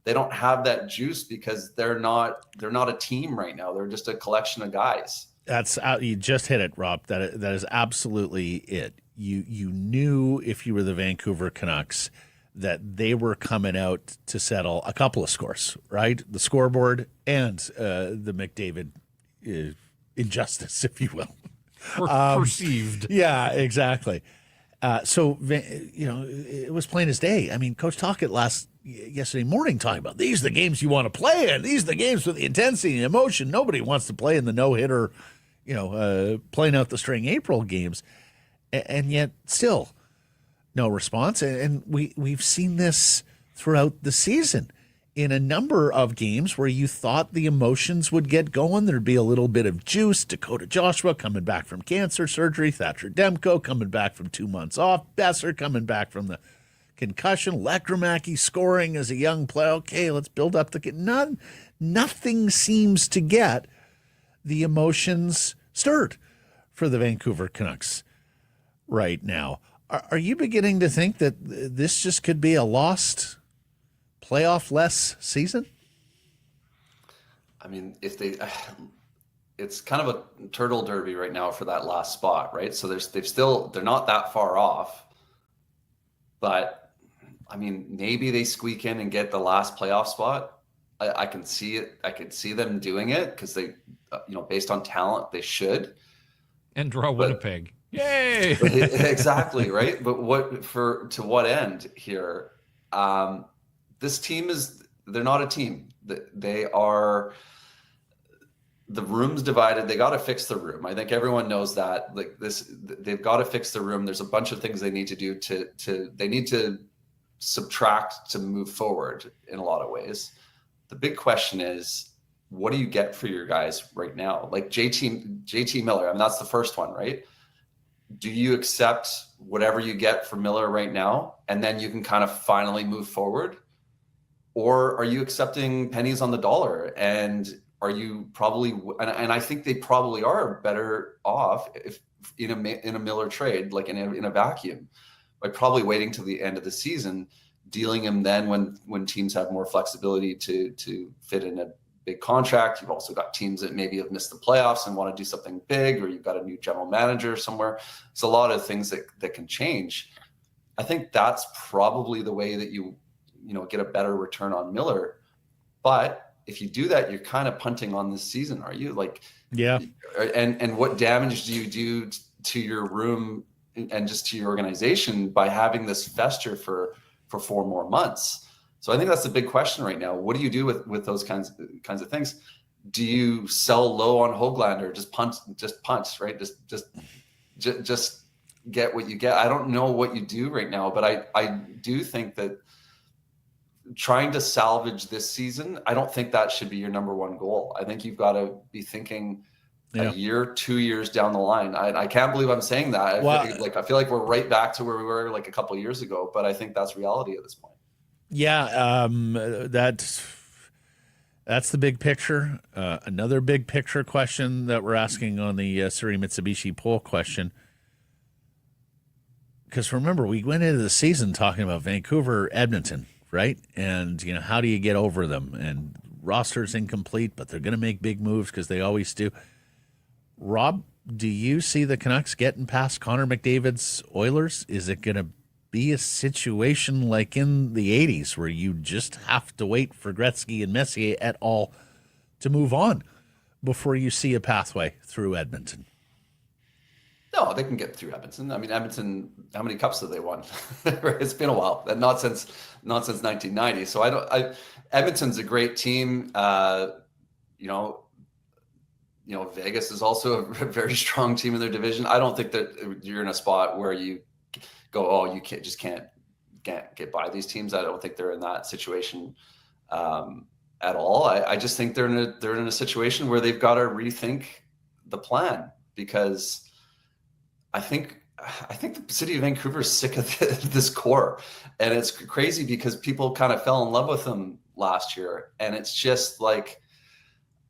G: don't have that juice because they're not a team right now. They're just a collection of guys.
A: You just hit it, Rob. That is absolutely it. You knew if you were the Vancouver Canucks that they were coming out to settle a couple of scores, right? The scoreboard and the McDavid injustice, if you will.
B: Perceived.
A: Yeah, exactly. So, it was plain as day. I mean, Coach Tocchet yesterday morning talking about these are the games you want to play in. These are the games with the intensity and emotion. Nobody wants to play in the no-hitter, playing out the string April games. And yet still no response. And we've seen this throughout the season in a number of games where you thought the emotions would get going. There'd be a little bit of juice. Dakota Joshua coming back from cancer surgery. Thatcher Demko coming back from 2 months off. Boeser coming back from the concussion. Lekramaki scoring as a young player. Okay, let's build up the nothing seems to get the emotions stirred for the Vancouver Canucks right now. Are you beginning to think that this just could be a lost playoff-less season?
G: I mean, it's kind of a turtle derby right now for that last spot, right? So they're not that far off, but I mean, maybe they squeak in and get the last playoff spot. I can see it. I could see them doing it because they, based on talent, they should.
B: And draw Winnipeg. Yay!
G: Exactly, right? But to what end here? This team they're not a team. They are, the room's divided. They got to fix the room. I think everyone knows that. They've got to fix the room. There's a bunch of things they need to do they need to subtract to move forward in a lot of ways. The big question is, what do you get for your guys right now? Like JT Miller, I mean, that's the first one, right? Do you accept whatever you get for Miller right now, and then you can kind of finally move forward? Or are you accepting pennies on the dollar? And are you probably, and I think they probably are better off if in a Miller trade, like in a vacuum, by probably waiting till the end of the season, dealing him then when teams have more flexibility to fit in a big contract. You've also got teams that maybe have missed the playoffs and want to do something big, or you've got a new general manager somewhere. It's a lot of things that can change. I think that's probably the way that you get a better return on Miller. But if you do that, you're kind of punting on this season, are you?
A: Yeah.
G: And what damage do you do to your room and just to your organization by having this fester for 4 more months? So I think that's the big question right now. What do you do with those kinds of things? Do you sell low on Höglander? Just punt, right? Just get what you get. I don't know what you do right now, but I do think that trying to salvage this season, I don't think that should be your number one goal. I think you've got to be thinking a year, 2 years down the line. I can't believe I'm saying that. I feel like we're right back to where we were like a couple of years ago, but I think that's reality at this point.
A: Yeah, that's the big picture. Another big picture question that we're asking on the Surrey Mitsubishi poll question. Because remember, we went into the season talking about Vancouver, Edmonton, right? And, how do you get over them? And roster's incomplete, but they're going to make big moves because they always do. Rob, do you see the Canucks getting past Connor McDavid's Oilers? Is it going to be a situation like in the 80s where you just have to wait for Gretzky and Messier et al. To move on before you see a pathway through Edmonton?
G: No, they can get through Edmonton. I mean, Edmonton, how many cups have they won? It's been a while, and not since 1990. So Edmonton's a great team. Vegas is also a very strong team in their division. I don't think that you're in a spot where you go, you can't get by these teams. I don't think they're in that situation at all. I just think they're in a situation where they've got to rethink the plan, because I think the city of Vancouver is sick of this core, and it's crazy because people kind of fell in love with them last year, and it's just like,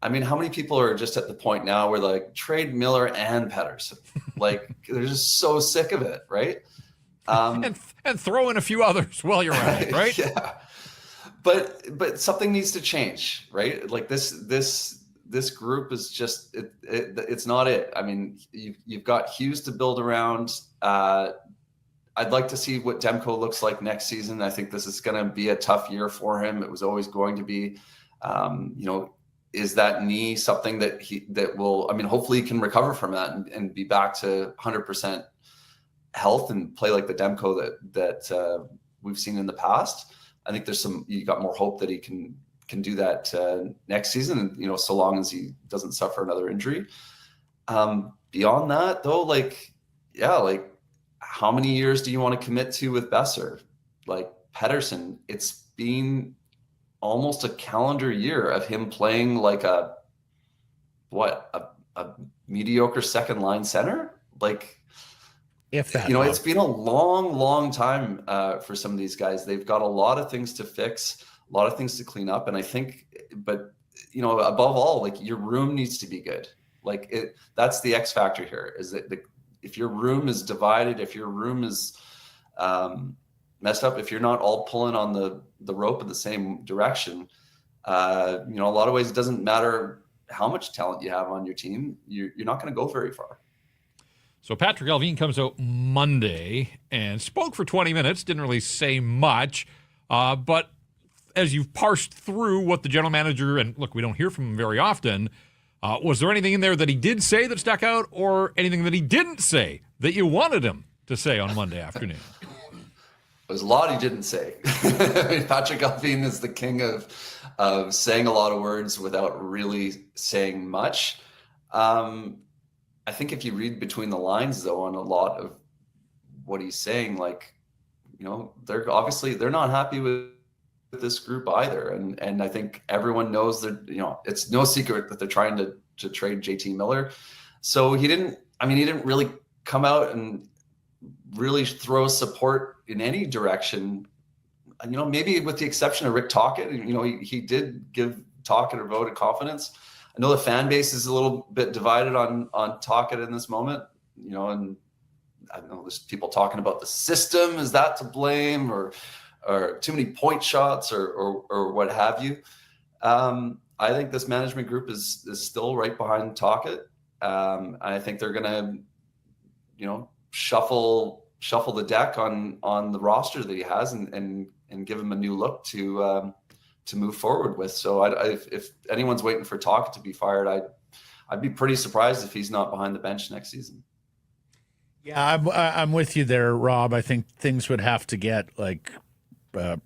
G: I mean, how many people are just at the point now where like trade Miller and Pettersson? Like they're just so sick of it, right?
B: And throw in a few others while you're at it, right?
G: Yeah, but something needs to change, right? Like this group is just it's not it. I mean, you've got Hughes to build around. I'd like to see what Demko looks like next season. I think this is going to be a tough year for him. It was always going to be. Is that knee something that will? I mean, hopefully he can recover from that and be back to 100% health and play like the Demko that we've seen in the past. I think you got more hope that he can do that next season, and so long as he doesn't suffer another injury. Beyond that, though, how many years do you want to commit to with Boeser? Like Pettersson, it's been almost a calendar year of him playing like a mediocre second line center. Like,
A: if that,
G: it's been a long time for some of these guys. They've got a lot of things to fix, a lot of things to clean up. And I think, but above all, like, your room needs to be good. Like, that's the X factor here, is that if your room is divided, if your room is messed up, if you're not all pulling on the rope in the same direction, a lot of ways, it doesn't matter how much talent you have on your team, you're not going to go very far.
B: So Patrick Allvin comes out Monday and spoke for 20 minutes, didn't really say much, but as you've parsed through what the general manager, and look, we don't hear from him very often, was there anything in there that he did say that stuck out, or anything that he didn't say that you wanted him to say on Monday afternoon?
G: There's a lot he didn't say. Patrick Allvin is the king of saying a lot of words without really saying much. I think if you read between the lines, though, on a lot of what he's saying, they're not happy with this group either. And I think everyone knows that, it's no secret that they're trying to trade JT Miller. So he didn't really come out and really throw support in any direction, maybe with the exception of Rick Tocchet. He did give Tocchet a vote of confidence. I know the fan base is a little bit divided on Tocchet in this moment, and I know there's people talking about the system. Is that to blame, or too many point shots, or what have you? I think this management group is still right behind Tocchet. I think they're going to, shuffle the deck on the roster that he has and give him a new look to move forward with. So if anyone's waiting for Tocchet to be fired, I'd be pretty surprised if he's not behind the bench next season.
A: Yeah, I'm with you there, Rob. I think things would have to get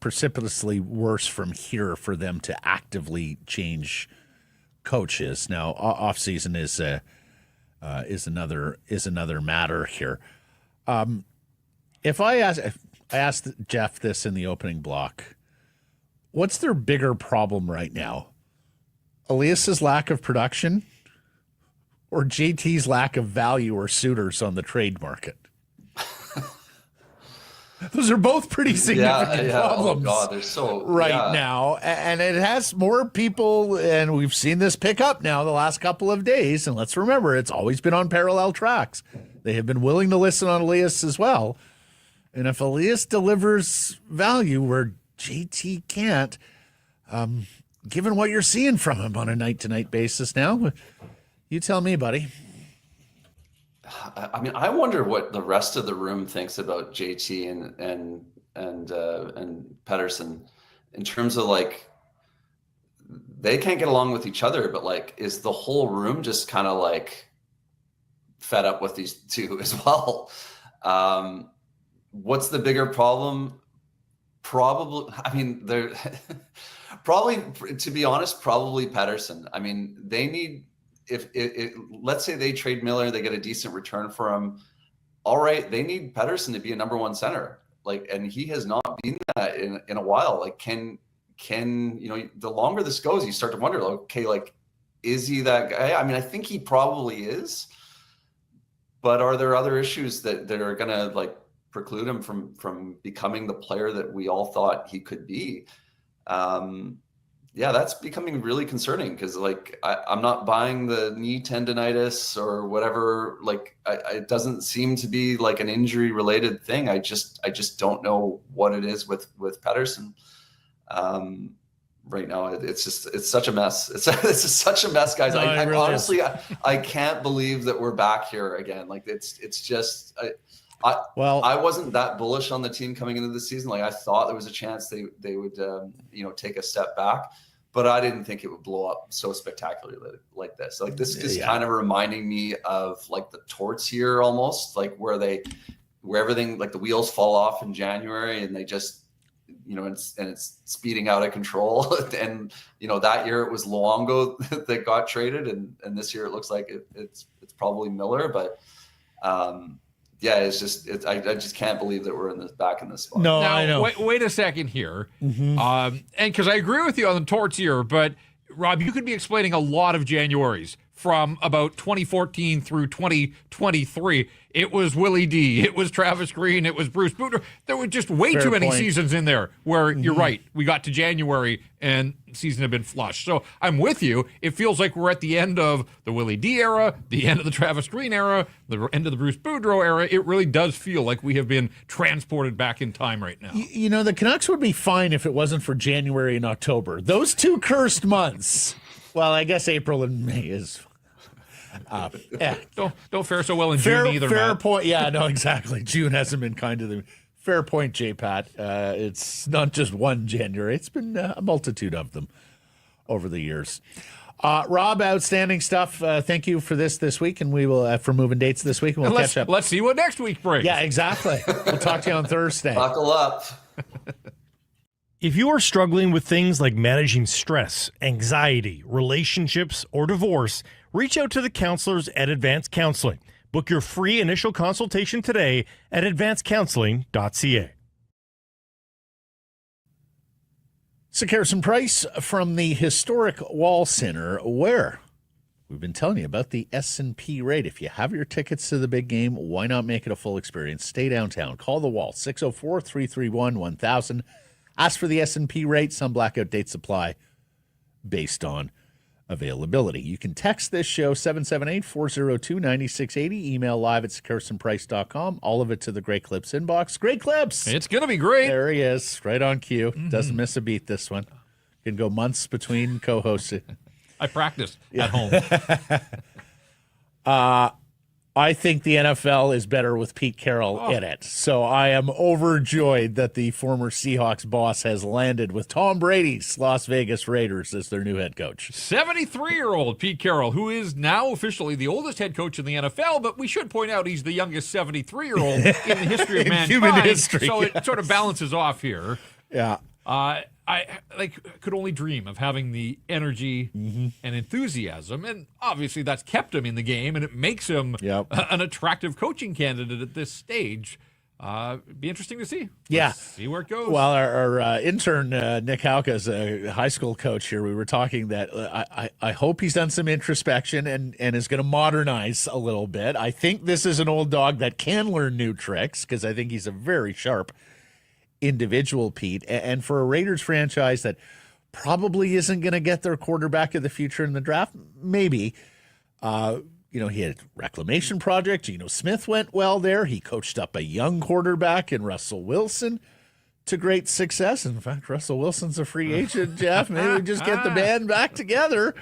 A: precipitously worse from here for them to actively change coaches. Now, off season is another matter here. If I asked Jeff this in the opening block, what's their bigger problem right now? Elias's lack of production, or JT's lack of value or suitors on the trade market? Those are both pretty significant problems now. And it has more people, and we've seen this pick up now the last couple of days. And let's remember, it's always been on parallel tracks. They have been willing to listen on Elias as well. And if Elias delivers value where JT can't, given what you're seeing from him on a night-to-night basis now, you tell me, buddy.
G: I mean, I wonder what the rest of the room thinks about JT and Pettersson in terms of, they can't get along with each other, but is the whole room just kind of fed up with these two as well? What's the bigger problem? Probably, they're probably, to be honest, probably Pettersson. I mean, they need, if let's say they trade Miller, they get a decent return for him. All right, they need Pettersson to be a number one center. And he has not been that in a while. Can the longer this goes, you start to wonder, is he that guy? I mean, I think he probably is, but are there other issues that are going to preclude him from becoming the player that we all thought he could be? That's becoming really concerning, because I'm not buying the knee tendonitis or whatever. It doesn't seem to be an injury related thing. I just don't know what it is with Pettersson. Right now, it's such a mess. It's just such a mess, guys.
A: No,
G: I honestly, I can't believe that we're back here again. It's just, I wasn't that bullish on the team coming into the season. Like I thought there was a chance they would take a step back, but I didn't think it would blow up so spectacularly like this. Like this is kind of reminding me of like the Torts year almost, like where everything, like the wheels fall off in January and they just, it's speeding out of control. And, that year it was Luongo that got traded. And this year it looks like it's probably Miller, but it's just, I just can't believe that we're back in this spot.
A: No,
B: now,
A: I know.
B: Wait a second here. And because I agree with you on the Torts year, but Rob, you could be explaining a lot of Januaries from about 2014 through 2023. It was Willie D. It was Travis Green. It was Bruce Boudreau. There were just way too many seasons in there where you're right. We got to January and season had been flushed. So I'm with you. It feels like we're at the end of the Willie D era, the end of the Travis Green era, the end of the Bruce Boudreau era. It really does feel like we have been transported back in time right now.
A: The Canucks would be fine if it wasn't for January and October. Those two cursed months. Well, I guess April and May is...
B: Don't fare so well in June either.
A: Fair
B: Matt.
A: point. Yeah, no, exactly. June hasn't been kind to them. Fair point, J. Pat. It's not just one January. It's been a multitude of them over the years. Rob, outstanding stuff. Thank you for this week, and we will for moving dates this week, and we'll catch up.
B: Let's see what next week brings.
A: Yeah, exactly. We'll talk to you on Thursday.
G: Buckle up.
F: If you are struggling with things like managing stress, anxiety, relationships, or divorce, reach out to the counselors at Advanced Counseling. Book your free initial consultation today at advancedcounseling.ca.
A: So, Harrison Price from the historic Wall Center, where we've been telling you about the S&P rate. If you have your tickets to the big game, why not make it a full experience? Stay downtown. Call the Wall, 604-331-1000. Ask for the S&P rate. Some blackout dates apply based on availability. You can text this show 778-402-9680. Email live at carsonprice.com. All of it to the Great Clips inbox. Great Clips.
B: It's going to be great.
A: There he is, right on cue. Doesn't miss a beat, this one. Can go months between co-hosts.
B: I practiced at home.
A: I think the NFL is better with Pete Carroll in it. So I am overjoyed that the former Seahawks boss has landed with Tom Brady's Las Vegas Raiders as their new head coach.
B: 73-year-old Pete Carroll, who is now officially the oldest head coach in the NFL, but we should point out he's the youngest 73-year-old in the history of mankind.
A: Human history.
B: So it sort of balances off here.
A: Yeah.
B: I could only dream of having the energy and enthusiasm, and obviously that's kept him in the game, and it makes him an attractive coaching candidate at this stage. Be interesting to see. Let's see where it goes.
A: Well, our intern Nick Hauka is a high school coach here. We were talking that I hope he's done some introspection and is going to modernize a little bit. I think this is an old dog that can learn new tricks because I think he's a very sharp individual, Pete, and for a Raiders franchise that probably isn't going to get their quarterback of the future in the draft, maybe. He had a reclamation project. Geno Smith went well there. He coached up a young quarterback in Russell Wilson to great success. In fact, Russell Wilson's a free agent, Jeff. Maybe we just get the band back together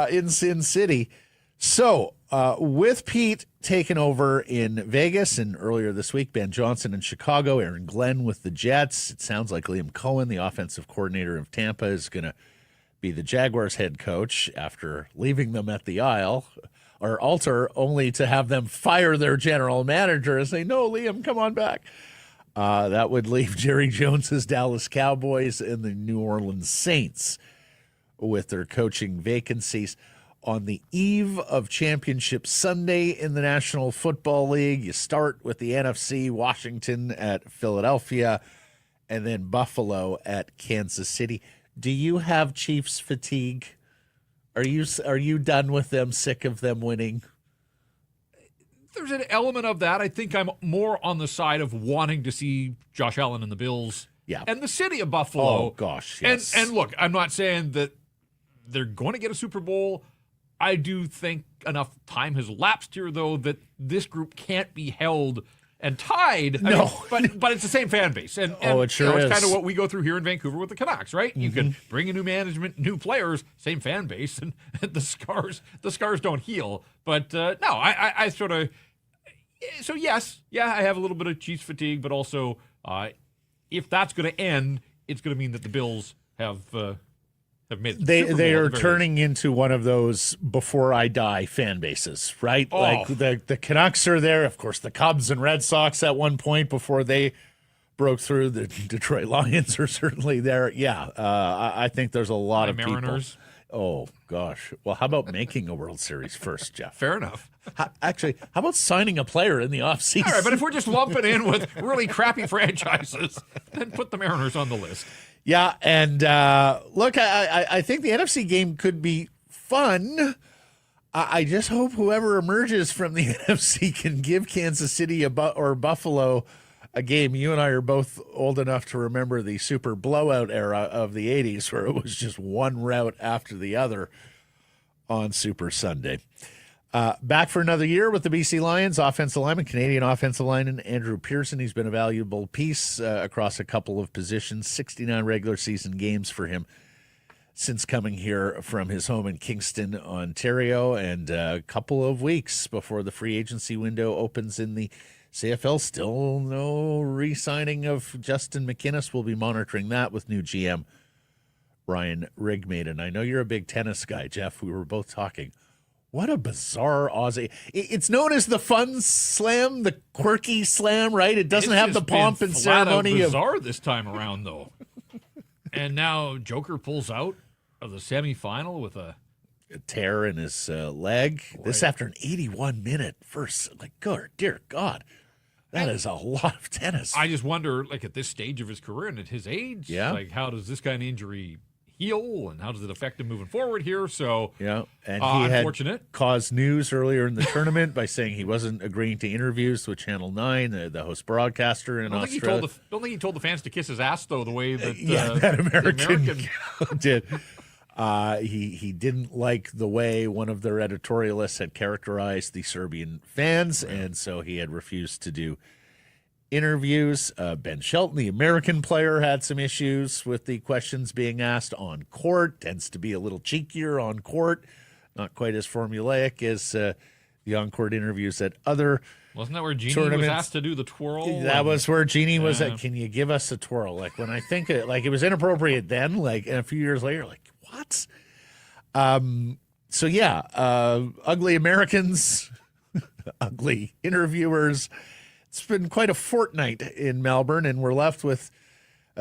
A: in Sin City. So, with Pete taking over in Vegas, and earlier this week, Ben Johnson in Chicago, Aaron Glenn with the Jets. It sounds like Liam Cohen, the offensive coordinator of Tampa, is going to be the Jaguars head coach after leaving them at the altar, only to have them fire their general manager and say, "No, Liam, come on back." That would leave Jerry Jones's Dallas Cowboys and the New Orleans Saints with their coaching vacancies. On the eve of Championship Sunday in the National Football League, you start with the NFC, Washington at Philadelphia, and then Buffalo at Kansas City. Do you have Chiefs fatigue? Are you done with them, sick of them winning?
B: There's an element of that. I think I'm more on the side of wanting to see Josh Allen and the Bills and the city of Buffalo.
A: Oh, gosh, yes.
B: And look, I'm not saying that they're going to get a Super Bowl. I do think enough time has lapsed here, though, that this group can't be held and tied. But it's the same fan base. And
A: it sure is.
B: It's kind of what we go through here in Vancouver with the Canucks, right? You can bring in new management, new players, same fan base, and the scars don't heal. But no, I sort of, So yes, I have a little bit of Chiefs fatigue, but also if that's going to end, it's going to mean that the Bills have made it.
A: They are turning into one of those before I die fan bases, right?
B: Oh.
A: Like the Canucks are there, of course. The Cubs and Red Sox at one point before they broke through. The Detroit Lions are certainly there. Yeah, I think there's a lot of
B: Mariners.
A: people. Oh gosh. Well, how about making a World Series first, Jeff?
B: Fair enough.
A: Actually, how about signing a player in the offseason?
B: All right, but if we're just lumping in with really crappy franchises, then put the Mariners on the list.
A: Yeah, and look, I think the NFC game could be fun. I just hope whoever emerges from the NFC can give Kansas City or Buffalo a game. You and I are both old enough to remember the super blowout era of the 80s where it was just one rout after the other on Super Sunday. Back for another year with the BC Lions, offensive lineman, Canadian offensive lineman Andrew Pearson. He's been a valuable piece across a couple of positions, 69 regular season games for him since coming here from his home in Kingston, Ontario, and a couple of weeks before the free agency window opens in the CFL. Still no re-signing of Justin McInnes. We'll be monitoring that with new GM Ryan Rigmaiden. I know you're a big tennis guy, Jeff. We were both talking. What a bizarre Aussie. It's known as the fun slam, the quirky slam, right? It doesn't have the pomp and ceremony of
B: bizarre this time around, though. And now Joker pulls out of the semifinal with a
A: tear in his leg. Boy. This after an 81-minute first. Like, good, dear God. That is a lot of tennis.
B: I just wonder, like, at this stage of his career and at his age, like, how does this kind of injury heal and how does it affect him moving forward here? So,
A: yeah, and he
B: unfortunate.
A: Had caused news earlier in the tournament by saying he wasn't agreeing to interviews with Channel 9, the host broadcaster in Australia.
B: Don't think he told the fans to kiss his ass, though, the way that
A: that American did. He didn't like the way one of their editorialists had characterized the Serbian fans, and so he had refused to do interviews. Ben Shelton, the American player, had some issues with the questions being asked on court. Tends to be a little cheekier on court, not quite as formulaic as the on-court interviews at other
B: Wasn't that where Jeannie
A: tournaments.
B: Was asked to do the twirl?
A: That was where Jeannie was at. Can you give us a twirl? Like when I think it was inappropriate then, like, and a few years later, like, what? So yeah, ugly Americans, ugly interviewers. It's been quite a fortnight in Melbourne, and we're left with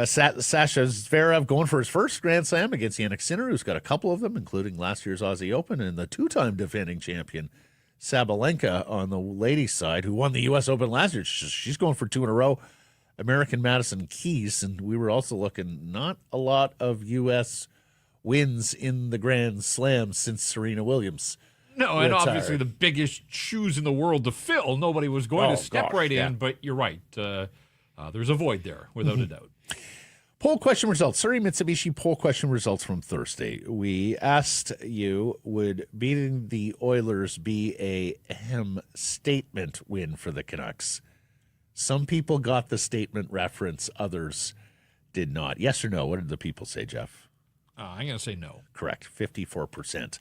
A: Sasha Zverev going for his first Grand Slam against Jannik Sinner, who's got a couple of them, including last year's Aussie Open, and the two-time defending champion Sabalenka on the ladies' side, who won the U.S. Open last year. She's going for two in a row. American Madison Keys, and we were also looking not a lot of U.S. wins in the Grand Slam since Serena Williams.
B: No, and obviously the biggest shoes in the world to fill. Nobody was going to step in, but you're right. There's a void there, without a doubt.
A: Poll question results. Surrey Mitsubishi poll question results from Thursday. We asked you, would beating the Oilers be a statement win for the Canucks? Some people got the statement reference. Others did not. Yes or no? What did the people say, Jeff?
B: I'm going to say no.
A: Correct. 54%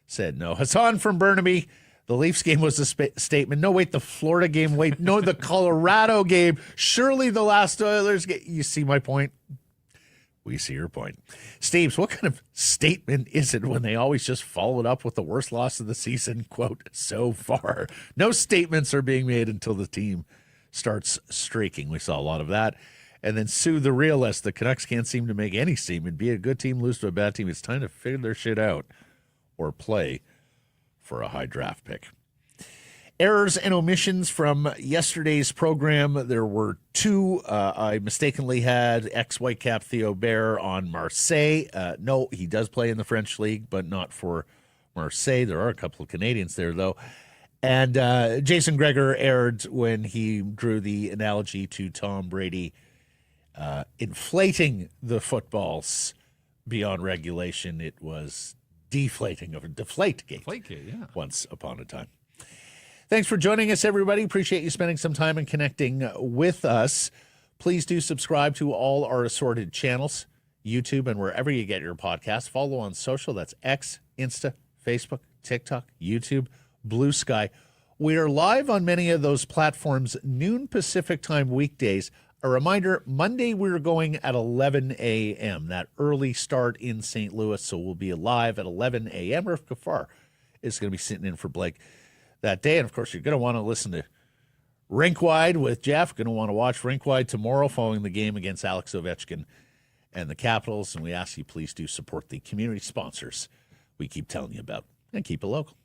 A: said no. Hassan from Burnaby, the Leafs game was a statement. No, wait, the Florida game. Wait, no, the Colorado game. Surely the last Oilers game. You see my point? We see your point. Steves, what kind of statement is it when they always just follow it up with the worst loss of the season, quote, so far? No statements are being made until the team starts streaking. We saw a lot of that. And then Sue, the realist, the Canucks can't seem to make any statement. Be a good team, lose to a bad team. It's time to figure their shit out or play for a high draft pick. Errors and omissions from yesterday's program. There were two. I mistakenly had ex-Whitecap Theo Bair on Marseille. No, he does play in the French league, but not for Marseille. There are a couple of Canadians there, though. And Jason Gregor erred when he drew the analogy to Tom Brady inflating the footballs beyond regulation. It was deflating, of a Deflategate,
B: yeah.
A: Once upon a time. Thanks for joining us, everybody. Appreciate you spending some time and connecting with us. Please do subscribe to all our assorted channels, YouTube, and wherever you get your podcasts. Follow on social. That's X, Insta, Facebook, TikTok, YouTube, Blue Sky. We are live on many of those platforms noon Pacific time weekdays. A reminder, Monday we're going at 11 a.m., that early start in St. Louis, so we'll be live at 11 a.m. Irf Kafar is going to be sitting in for Blake that day. And, of course, you're going to want to listen to Rinkwide with Jeff. Going to want to watch Rinkwide tomorrow following the game against Alex Ovechkin and the Capitals. And we ask you please do support the community sponsors we keep telling you about and keep it local.